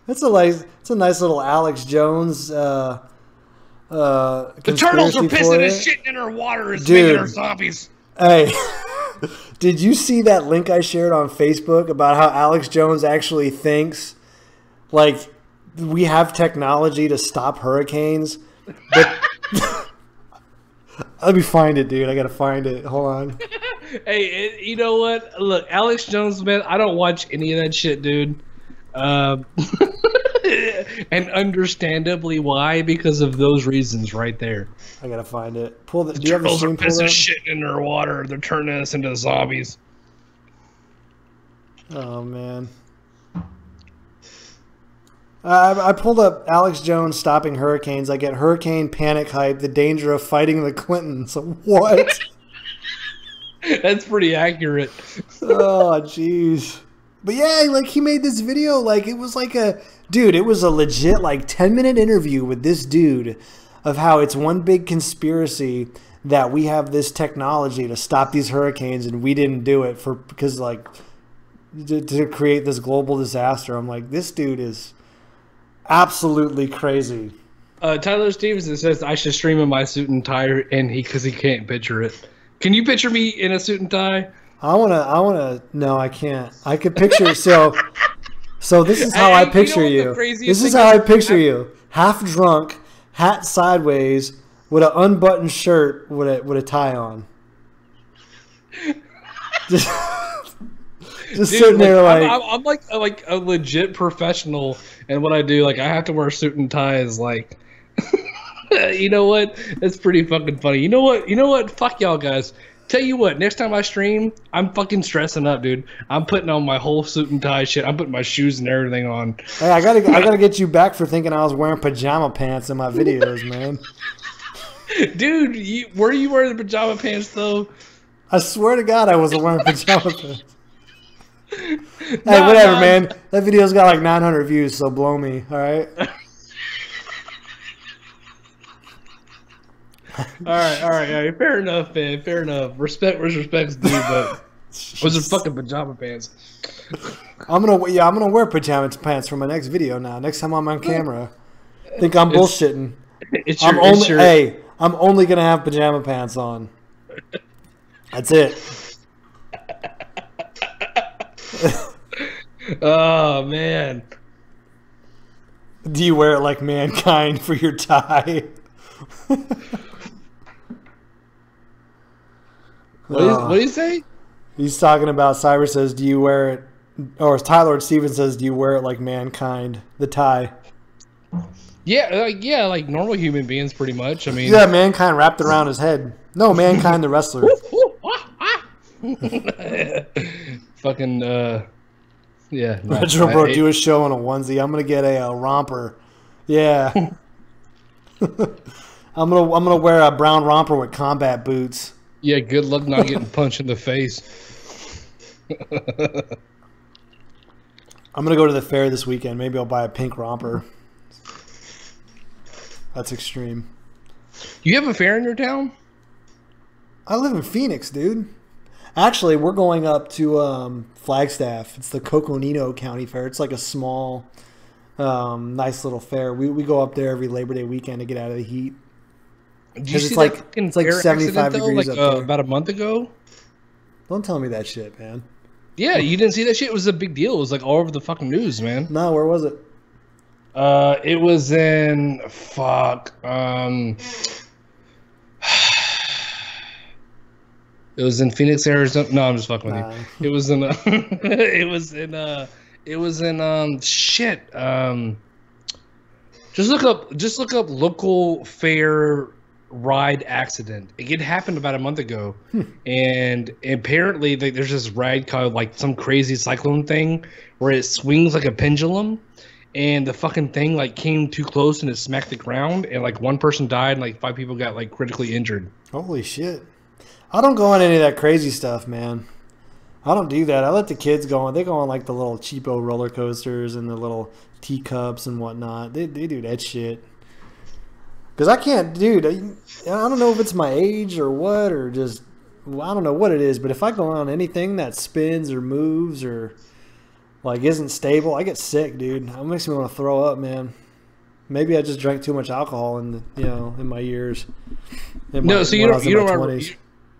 It's a nice little Alex Jones. The turtles are pissing and shitting in her water and making her zombies. Hey, did you see that link I shared on Facebook about how Alex Jones actually thinks like we have technology to stop hurricanes? But let me find it, dude. I gotta find it. Hold on. Hey, you know what? Look, Alex Jones, man, I don't watch any of that shit, dude. And understandably why, because of those reasons right there. I gotta find it. Do you have the stream pulled up? Shit in their water. They're turning us into zombies. Oh man. I pulled up Alex Jones stopping hurricanes. I get hurricane panic hype, the danger of fighting the Clintons. What? That's pretty accurate. Oh, jeez. But yeah, like he made this video, like it was like it was a legit like 10-minute interview with this dude of how it's one big conspiracy that we have this technology to stop these hurricanes and we didn't do it because like to create this global disaster. I'm like, this dude is absolutely crazy. Tyler Stevenson says I should stream in my suit and tie, and because he can't picture it. Can you picture me in a suit and tie? I wanna. No, I can't. I could picture. So this is how I picture you. This is how I picture you: half drunk, hat sideways, with an unbuttoned shirt with a tie on. Just dude, sitting there like I'm like a legit professional, and what I do, like I have to wear a suit and tie is like, you know what? It's pretty fucking funny. You know what? Fuck y'all guys. Tell you what, next time I stream, I'm fucking stressing up, dude. I'm putting on my whole suit and tie shit. I'm putting my shoes and everything on. Hey, I gotta get you back for thinking I was wearing pajama pants in my videos, man. Dude, were you wearing the pajama pants though? I swear to God, I wasn't wearing pajama pants. Hey, whatever, man. That video's got like 900 views, so blow me, all right? All right. Fair enough, man. Fair enough. Respect where's respect's due, but those are fucking pajama pants. I'm gonna wear pajama pants for my next video now. Next time I'm on camera, think I'm bullshitting. I'm only gonna have pajama pants on. That's it. Oh man. Do you wear it like Mankind for your tie? What do you say? He's talking about Cyber says, do you wear it, or Tyler Steven says, do you wear it like Mankind, the tie? Yeah, like normal human beings, pretty much. I mean, yeah, Mankind wrapped around his head. No, Mankind the wrestler. Fucking yeah. RetroBro, do a show in a onesie. I'm gonna get a romper. Yeah. I'm gonna wear a brown romper with combat boots. Yeah, good luck not getting punched in the face. I'm gonna go to the fair this weekend. Maybe I'll buy a pink romper. That's extreme. You have a fair in your town? I live in Phoenix, dude. Actually, we're going up to Flagstaff. It's the Coconino County Fair. It's like a small, nice little fair. We go up there every Labor Day weekend to get out of the heat. Did you see it's like 75 degrees like, up there. about a month ago? Don't tell me that shit, man. Yeah, you didn't see that shit? It was a big deal. It was like all over the fucking news, man. No, where was it? It was in it was in Phoenix, Arizona. No, I'm just fucking with you. It was in shit. Just look up local fair ride accident. It happened about a month ago, and apparently there's this ride called like some crazy cyclone thing where it swings like a pendulum, and the fucking thing like came too close and it smacked the ground, and like one person died and like 5 people got like critically injured. Holy shit! I don't go on any of that crazy stuff, man. I don't do that. I let the kids go on. They go on like the little cheapo roller coasters and the little teacups and whatnot. They do that shit. Because I can't, dude. I don't know if it's my age or what, or just, I don't know what it is. But if I go on anything that spins or moves or like isn't stable, I get sick, dude. It makes me want to throw up, man. Maybe I just drank too much alcohol in my years. So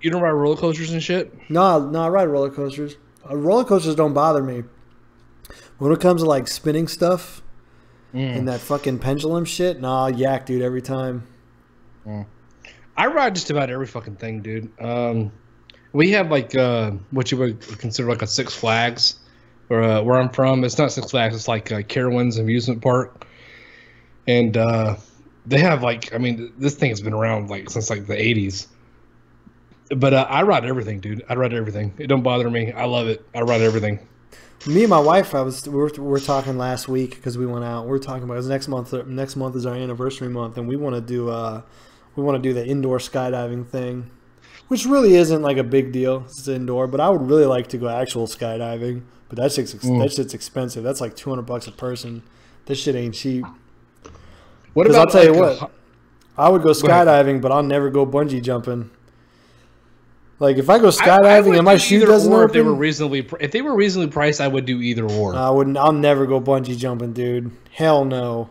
you don't ride roller coasters and shit? No, I ride roller coasters. Roller coasters don't bother me. When it comes to like spinning stuff and that fucking pendulum shit, nah, yak, dude, every time. I ride just about every fucking thing, dude. We have like what you would consider like a Six Flags, or where I'm from. It's not Six Flags. It's like Carowinds amusement park, and they have like, I mean, this thing has been around like since like the 80s. But I ride everything, dude. I ride everything. It don't bother me. I love it. I ride everything. Me and my wife, we were talking last week because we went out. We were talking about it. Next month. Next month is our anniversary month, and we want to do the indoor skydiving thing, which really isn't like a big deal. It's indoor, but I would really like to go actual skydiving. But that shit's expensive. That's like $200 a person. This shit ain't cheap. What about? I'll tell you what, I would go skydiving, but I'll never go bungee jumping. Like if I go skydiving and my shoe doesn't open, if they were reasonably priced, I would do either or. I wouldn't. I'll never go bungee jumping, dude. Hell no.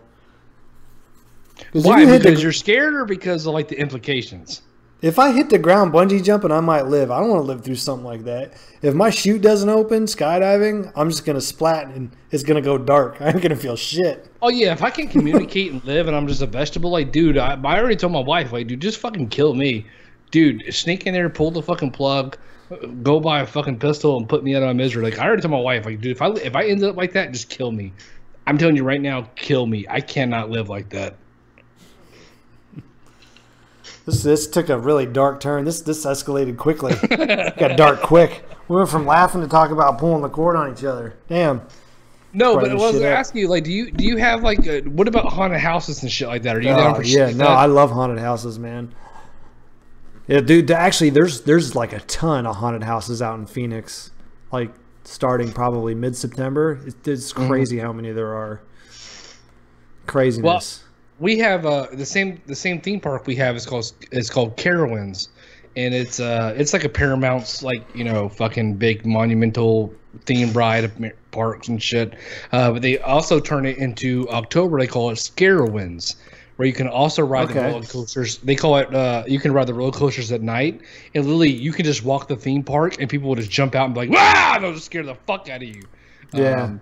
Why? Because you're scared, or because of like the implications? If I hit the ground bungee jumping, I might live. I don't want to live through something like that. If my chute doesn't open skydiving, I'm just gonna splat and it's gonna go dark. I ain't gonna feel shit. Oh yeah, if I can communicate and live, and I'm just a vegetable, like dude, I already told my wife, like dude, just fucking kill me. Dude, sneak in there, pull the fucking plug, go buy a fucking pistol, and put me out of my misery. Like I already told my wife, like, dude, if I end up like that, just kill me. I'm telling you right now, kill me. I cannot live like that. This took a really dark turn. This escalated quickly. Got dark quick. We went from laughing to talk about pulling the cord on each other. Damn. No, but I was asking you, like, do you have like what about haunted houses and shit like that? Are you down for shit like that? I love haunted houses, man. Yeah, dude. Actually, there's like a ton of haunted houses out in Phoenix, like starting probably mid-September. It's crazy how many there are. Craziness. Well, we have the same theme park we have is called Carowinds, and it's like a Paramount's like fucking big monumental theme ride of parks and shit. But they also turn it into October. They call it Scarowinds, where you can also ride the roller coasters. They call it you can ride the roller coasters at night, and literally you can just walk the theme park and people will just jump out and be like, "Wow!" They'll just scare the fuck out of you. Yeah,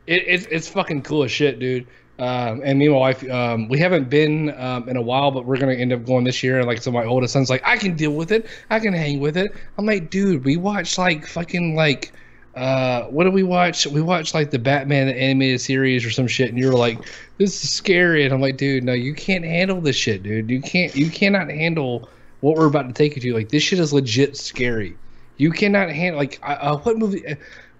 it's fucking cool as shit, dude. And me and my wife, we haven't been in a while, but we're gonna end up going this year. And like, so my oldest son's like, I can deal with it, I can hang with it. I'm like, dude, we watched like fucking like, what did we watch? We watched like the Batman animated series or some shit, and you were like, this is scary. And I'm like, dude, no, you can't handle this shit, dude. You cannot handle what we're about to take you to. Like, this shit is legit scary. You cannot handle like, what movie?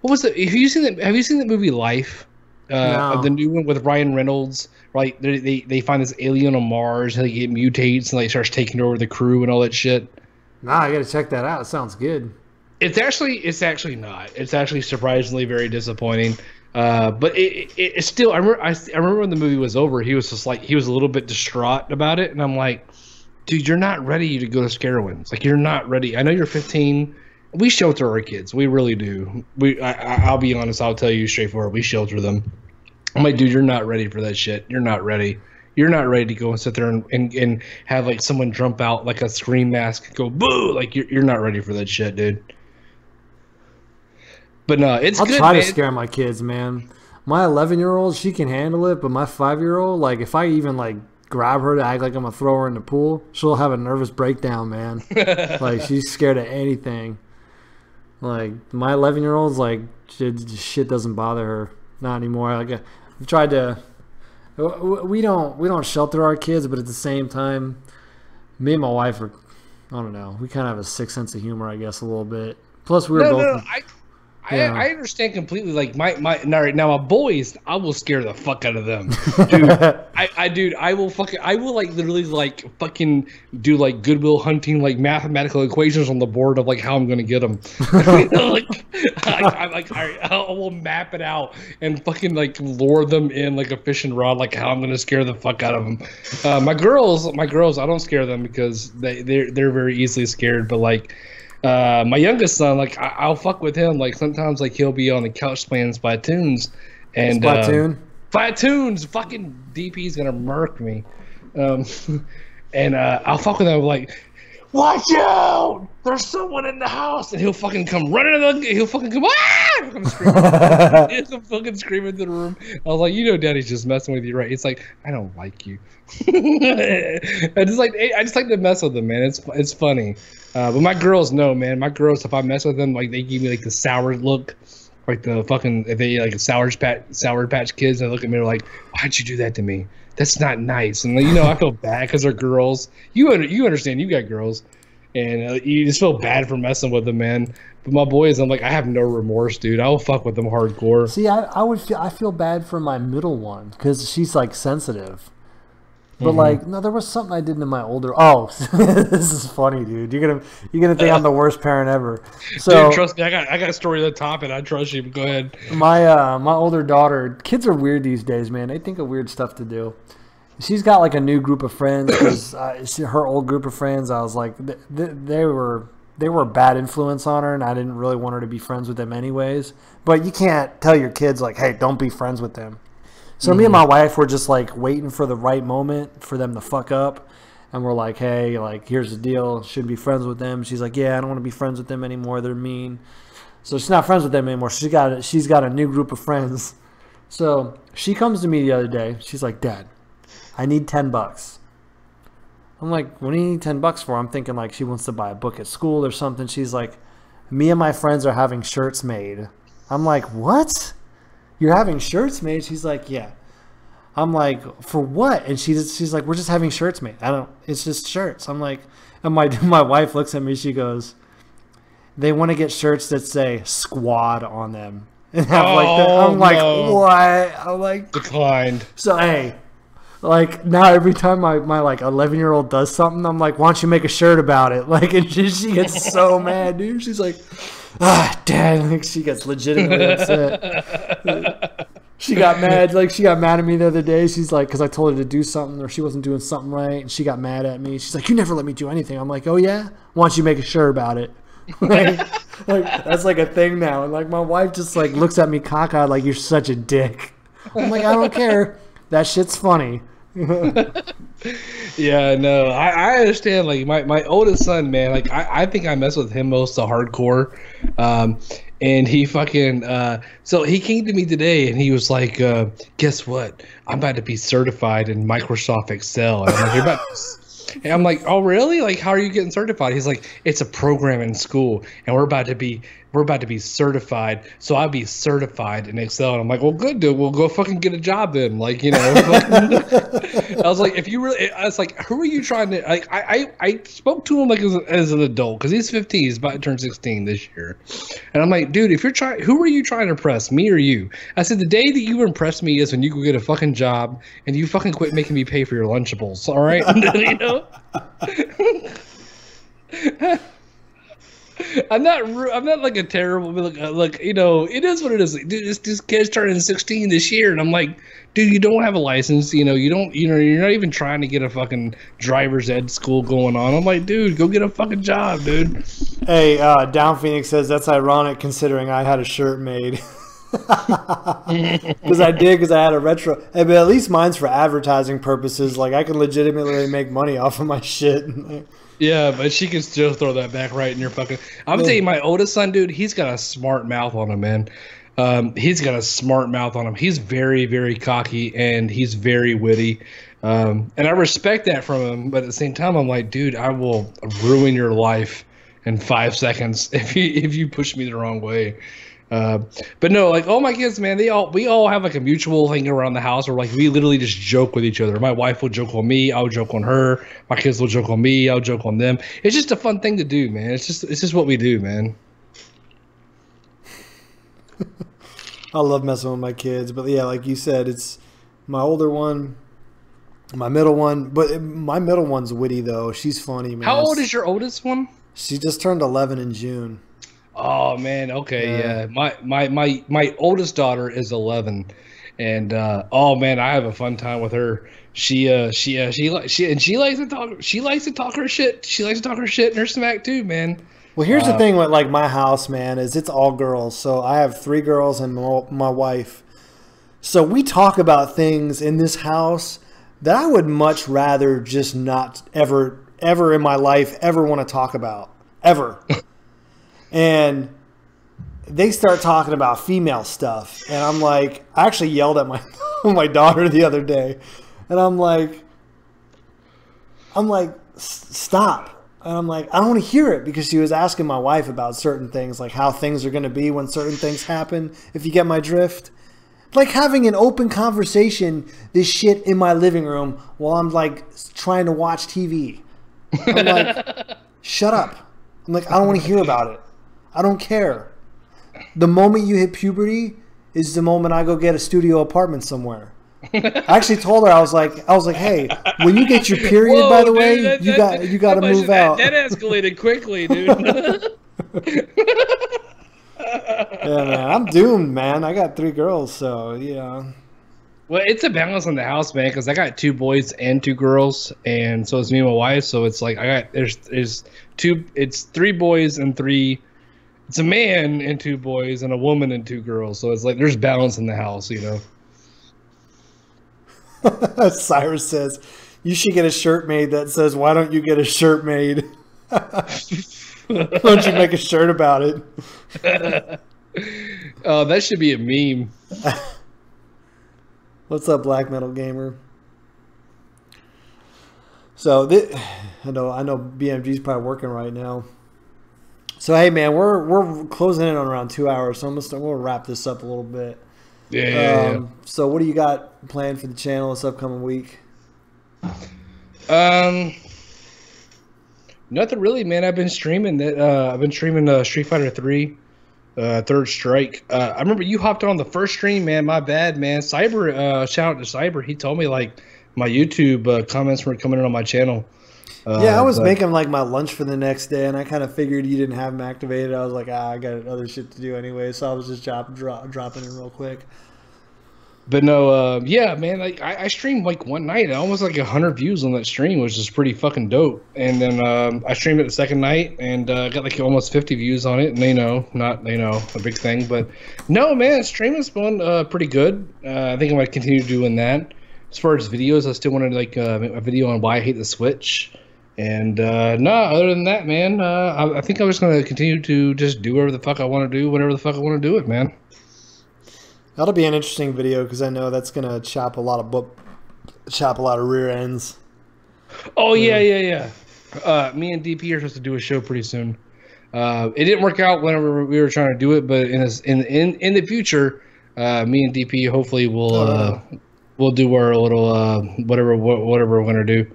What was it? Have you seen that movie Life? No. The new one with Ryan Reynolds, right? They find this alien on Mars, and it mutates and like starts taking over the crew and all that shit. Nah, I gotta check that out. It sounds good. It's actually not. It's actually surprisingly very disappointing. But it's still. I remember when the movie was over, he was just like he was a little bit distraught about it, and I'm like, dude, you're not ready to go to Scarowinds. Like, you're not ready. I know you're 15. We shelter our kids. We really do. I'll be honest. I'll tell you straightforward. We shelter them. I'm like, dude, you're not ready for that shit. You're not ready. You're not ready to go and sit there and have like someone jump out like a scream mask and go boo. Like, you're not ready for that shit, dude. But no, I'll try to scare my kids, man. My 11-year-old, she can handle it, but my 5-year-old, like, if I even like grab her to act like I'm gonna throw her in the pool, she'll have a nervous breakdown, man. Like, she's scared of anything. Like, my 11-year-old's like, shit doesn't bother her. Not anymore. Like, I've tried to. We don't shelter our kids, but at the same time, me and my wife are. I don't know. We kind of have a sick sense of humor, I guess, a little bit. Plus, we were both. I understand completely. Like my boys, I will scare the fuck out of them, dude. I will like literally like fucking do like Goodwill Hunting, like mathematical equations on the board of like how I'm gonna get them. I will map it out and fucking like lure them in like a fishing rod, like how I'm gonna scare the fuck out of them. My girls, I don't scare them because they're very easily scared, but like. My youngest son, like I'll fuck with him. Like sometimes, like he'll be on the couch playing Splatoons, and Splatoons, fucking DP's gonna murk me. And I'll fuck with him like, watch out! There's someone in the house, and he'll fucking come running. He'll fucking come. Ah! He'll come screaming. He'll fucking scream into the room. I was like, Daddy's just messing with you, right? It's like, I don't like you. I just like to mess with them, man. It's funny. But my girls know, man. My girls, if I mess with them, like they give me like the sour look, like the fucking if they like a sour patch kids, and they look at me like, why'd you do that to me? That's not nice. And I feel bad because they're girls. You understand? You got girls, and you just feel bad for messing with them, man. But my boys, I'm like, I have no remorse, dude. I will fuck with them hardcore. See, I feel bad for my middle one because she's like sensitive. But like, no, there was something I did to my older. Oh, this is funny, dude. You're gonna think I'm the worst parent ever. So dude, trust me, I got a story to top it. I trust you. But go ahead. My older daughter. Kids are weird these days, man. They think of weird stuff to do. She's got like a new group of friends because her old group of friends. I was like, they were a bad influence on her, and I didn't really want her to be friends with them anyways. But you can't tell your kids like, hey, don't be friends with them. So me and my wife were just like waiting for the right moment for them to fuck up, and we're like, hey, like here's the deal, shouldn't be friends with them. She's like, yeah, I don't want to be friends with them anymore. They're mean. So she's not friends with them anymore. She's got a new group of friends. So she comes to me the other day. She's like, Dad, I need $10. I'm like, what do you need $10 for? I'm thinking like she wants to buy a book at school or something. She's like, me and my friends are having shirts made. I'm like, what? You're having shirts made? She's like, yeah. I'm like, for what? And she's like, we're just having shirts made. It's just shirts. I'm like, and my wife looks at me. She goes, they want to get shirts that say squad on them. And have like that. I'm like, what? I'm like, declined. So, hey, like now every time my like 11-year-old does something, I'm like, why don't you make a shirt about it? Like, and she gets so mad, dude. She's like, Dad. Like, she gets legitimately upset. She got mad. Like, she got mad at me the other day. She's like, because I told her to do something or she wasn't doing something right, and she got mad at me. She's like, you never let me do anything. I'm like, oh yeah? Why don't you make a shirt about it? like that's like a thing now. And like my wife just like looks at me cockeyed like, you're such a dick. I'm like, I don't care. That shit's funny. Yeah, no, I understand. Like my oldest son, man, like I think I mess with him most the hardcore. And he fucking so he came to me today and he was like, guess what? I'm about to be certified in Microsoft Excel. And I'm like, you're about to... And I'm like, oh really? Like, how are you getting certified? He's like, it's a program in school and we're about to be certified, so I'll be certified in Excel. And I'm like, well, good, dude. We'll go fucking get a job then. Like, you know. I was like, if you really, I was like, who are you trying to? Like, I spoke to him like as an adult because he's 15. He's about to turn 16 this year. And I'm like, dude, if you're trying, who are you trying to impress, me or you? I said, the day that you impress me is when you go get a fucking job and you fucking quit making me pay for your Lunchables. All right, you know. I'm not like a terrible, like, you know, it is what it is. Dude, this kid's turning 16 this year, and I'm like, dude, you don't have a license, you know, you're not even trying to get a fucking driver's ed school going on. I'm like, dude, go get a fucking job, dude. Hey, Down Phoenix says that's ironic considering I had a shirt made. Because I had a retro. Hey, but at least mine's for advertising purposes. Like, I can legitimately make money off of my shit. Yeah, but she can still throw that back right in your fucking... I'm telling you, my oldest son, dude, he's got a smart mouth on him, man. He's got a smart mouth on him. He's very, very cocky, and he's very witty. And I respect that from him, but at the same time, I'm like, dude, I will ruin your life in 5 seconds if you push me the wrong way. But no, like all my kids, man, we all have like a mutual thing around the house where like we literally just joke with each other. My wife will joke on me, I'll joke on her. My kids will joke on me, I'll joke on them. It's just a fun thing to do, man. It's just what we do, man. I love messing with my kids, but yeah, like you said, it's my older one, my middle one, but my middle one's witty though. She's funny, man. How old is your oldest one? She just turned 11 in June. Oh man, okay, yeah. My oldest daughter is 11, and oh man, I have a fun time with her. She likes to talk. She likes to talk her shit. She likes to talk her shit and her smack too, man. Well, here's the thing with like my house, man, is it's all girls. So I have 3 girls and my wife. So we talk about things in this house that I would much rather just not ever in my life ever want to talk about ever. And they start talking about female stuff. And I'm like, I actually yelled at my daughter the other day. And I'm like, stop. And I'm like, I don't want to hear it, because she was asking my wife about certain things, like how things are going to be when certain things happen, if you get my drift. Like having an open conversation, this shit in my living room while I'm like trying to watch TV. I'm like, shut up. I'm like, I don't want to hear about it. I don't care. The moment you hit puberty is the moment I go get a studio apartment somewhere. I actually told her, I was like, hey, when you get your period, whoa, by the dude, way, you got to move out. That escalated quickly, dude. Yeah, man, I'm doomed, man. I got 3 girls, so yeah. Well, it's a balance in the house, man, because I got 2 boys and 2 girls, and so it's me and my wife. So it's like there's 2. It's 3 boys and 3. It's a man and 2 boys and a woman and 2 girls. So it's like there's balance in the house, you know. Cyrus says, you should get a shirt made that says, why don't you get a shirt made? Why don't you make a shirt about it? Oh, that should be a meme. What's up, Black Metal Gamer? So I know BMG's probably working right now. So hey man, we're closing in on around 2 hours, so we'll wrap this up a little bit. Yeah. So what do you got planned for the channel this upcoming week? Nothing really, man. I've been streaming that. I've been streaming Street Fighter 3, Third Strike. I remember you hopped on the first stream, man. My bad, man. Cyber, shout out to Cyber. He told me like my YouTube comments were coming in on my channel. Yeah, I was making like my lunch for the next day, and I kind of figured you didn't have them activated. I was like, I got other shit to do anyway, so I was just dropping in real quick. But no, yeah, man, like I streamed like one night, almost like 100 views on that stream, which is pretty fucking dope. And then I streamed it the second night and got like almost 50 views on it. And not a big thing, but no, man, streaming's been pretty good. I think I'm gonna continue doing that. As far as videos, I still wanted to like make a video on why I hate the Switch. And no, other than that, man, I think I'm just gonna continue to just do whatever the fuck I want to do, whenever the fuck I want to do it, man. That'll be an interesting video because I know that's gonna chop a lot of rear ends. Oh yeah. Me and DP are supposed to do a show pretty soon. It didn't work out whenever we were trying to do it, but in the future, me and DP hopefully we'll do our little whatever we're gonna do,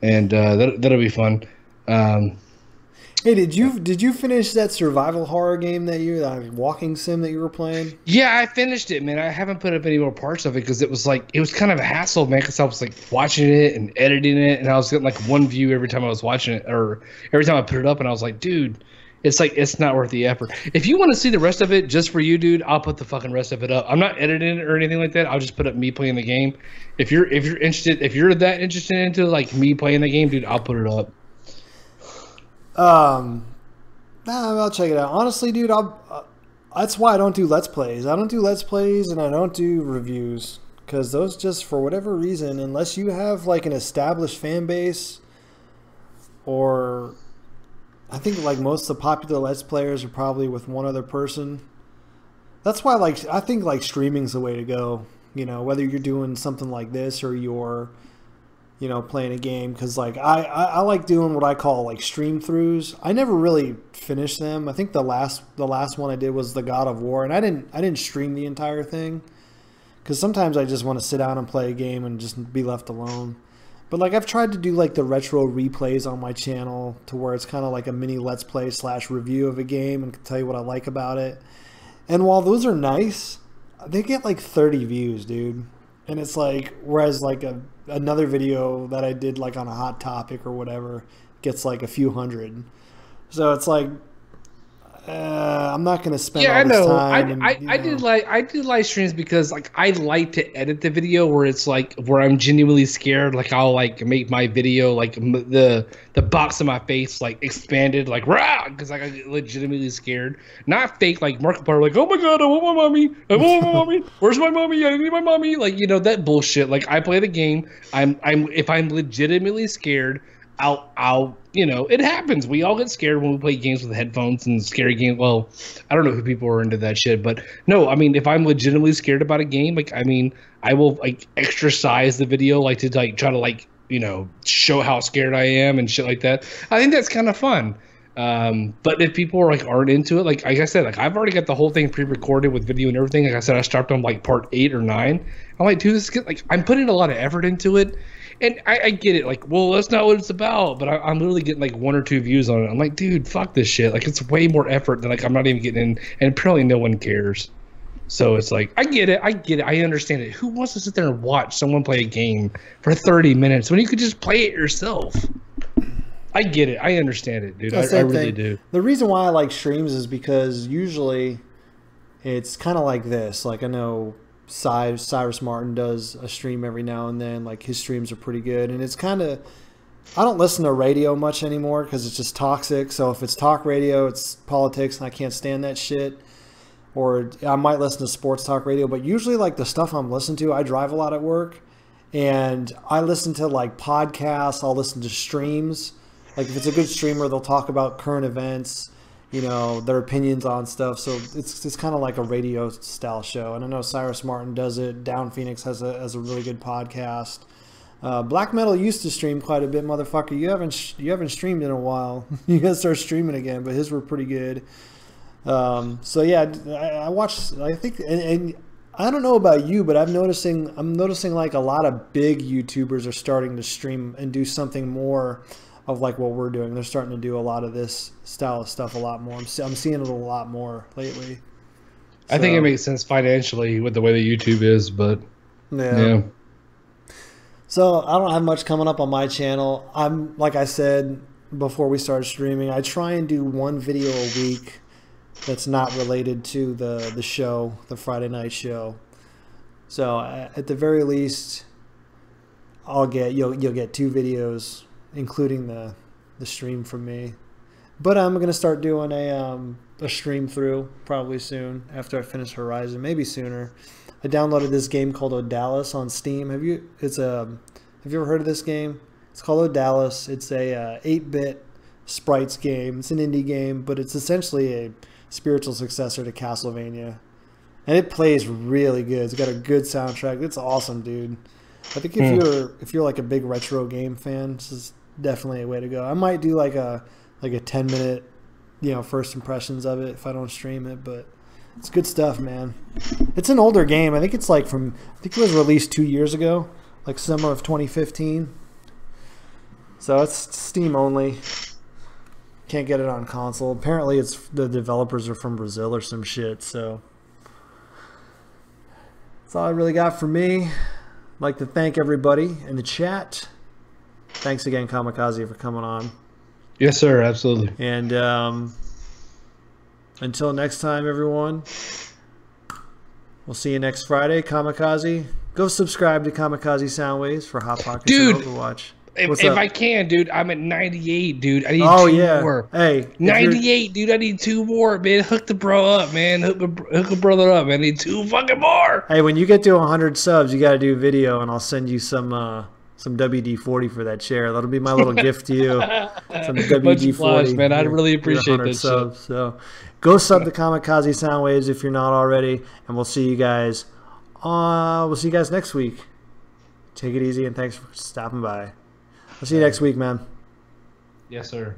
and that'll be fun. Hey, did you finish that survival horror game that walking sim that you were playing? Yeah, I finished it, man. I haven't put up any more parts of it because it was kind of a hassle, man. Because I was like watching it and editing it, and I was getting like one view every time I was watching it, or every time I put it up, and I was like, dude, it's not worth the effort. If you want to see the rest of it just for you, dude, I'll put the fucking rest of it up. I'm not editing it or anything like that. I'll just put up me playing the game. If you're that interested into like me playing the game, dude, I'll put it up. I'll check it out. Honestly, dude, that's why I don't do Let's Plays. I don't do Let's Plays and I don't do reviews because those just, for whatever reason, unless you have like an established fan base, or I think like most of the popular Let's Players are probably with one other person. That's why I think like streaming's the way to go. You know, whether you're doing something like this or you're playing a game, because like I like doing what I call like stream throughs. I never really finished them. I think the last one I did was the God of War, and I didn't stream the entire thing because sometimes I just want to sit down and play a game and just be left alone. But like I've tried to do like the retro replays on my channel to where it's kind of like a mini Let's Play / review of a game and tell you what I like about it. And while those are nice, they get like 30 views, dude. And it's like, whereas like another video that I did like on a hot topic or whatever gets like a few hundred. So it's like, I'm not going to spend all this time. I do live streams because like I like to edit the video where it's like where I'm genuinely scared. Like I'll like make my video like the box of my face like expanded like rah because like I get legitimately scared. Not fake like Markiplier like, oh my god, I want my mommy. I want my mommy. Where's my mommy? I need my mommy. Like, you know, that bullshit. Like I play the game. If I'm legitimately scared, I'll it happens. We all get scared when we play games with headphones and scary games. Well, I don't know who people are into that shit, but no, I mean, if I'm legitimately scared about a game, like, I mean, I will like extra size the video, like to like try to like, show how scared I am and shit like that. I think that's kind of fun. But if people are like aren't into it, like I said, like I've already got the whole thing pre-recorded with video and everything. Like I said, I stopped on like part 8 or 9. I'm like, dude, I'm putting a lot of effort into it. And I get it, like, well, that's not what it's about. But I'm literally getting like 1 or 2 views on it. I'm like, dude, fuck this shit. Like, it's way more effort than like I'm not even getting in, and apparently no one cares. So it's like, I get it, I understand it. Who wants to sit there and watch someone play a game for 30 minutes when you could just play it yourself? I get it, I understand it, dude. I really do. The reason why I like streams is because usually it's kind of like this. Like I know Cyrus Martin does a stream every now and then. Like his streams are pretty good, and it's kind of, I don't listen to radio much anymore because it's just toxic. So if it's talk radio, it's politics, and I can't stand that shit. Or I might listen to sports talk radio, but usually like the stuff I'm listening to, I drive a lot at work, and I listen to like podcasts. I'll listen to streams. Like if it's a good streamer, they'll talk about current events, their opinions on stuff. So it's kind of like a radio style show. And I know Cyrus Martin does it. Down Phoenix has a really good podcast. Black Metal used to stream quite a bit, motherfucker. You haven't streamed in a while. You gotta start streaming again. But his were pretty good. So yeah, I watched. I think, and I don't know about you, but I'm noticing like a lot of big YouTubers are starting to stream and do something more of like what we're doing. They're starting to do a lot of this style of stuff a lot more. I'm seeing it a lot more lately. I think it makes sense financially with the way the YouTube is, but yeah. So I don't have much coming up on my channel. I'm, like I said before we started streaming, I try and do one video a week that's not related to the show, the Friday night show. So at the very least, you'll get 2 videos, including the stream from me. But I'm gonna start doing a stream through probably soon after I finish Horizon, maybe sooner. I downloaded this game called Odalis on Steam. Have you ever heard of this game? It's called Odalis. It's a 8-bit sprites game. It's an indie game, but it's essentially a spiritual successor to Castlevania. And it plays really good. It's got a good soundtrack. It's awesome, dude. I think if you're like a big retro game fan, this is definitely a way to go. I might do like a 10-minute, first impressions of it if I don't stream it, but it's good stuff, man. It's an older game. I think it's like I think it was released 2 years ago, like summer of 2015. So it's Steam only. Can't get it on console. Apparently the developers are from Brazil or some shit, so that's all I really got for me. I'd like to thank everybody in the chat. Thanks again, Kamikaze, for coming on. Yes, sir. Absolutely. And until next time, everyone, we'll see you next Friday. Kamikaze, go subscribe to Kamikaze Soundwaves for Hot Pockets and Overwatch. If I can, dude, I'm at 98, dude. I need 2 more. Hey, 98, dude. I need 2 more, man. Hook the bro up, man. Hook a brother up, man. I need 2 fucking more. Hey, when you get to 100 subs, you got to do a video, and I'll send you some WD-40 for that chair. That'll be my little gift to you. Some WD-40, man. I'd really appreciate that subs. So go sub to Kamikaze Soundwaves if you're not already, and we'll see you guys. Next week. Take it easy, and thanks for stopping by. I'll see you next week, man. Yes, sir.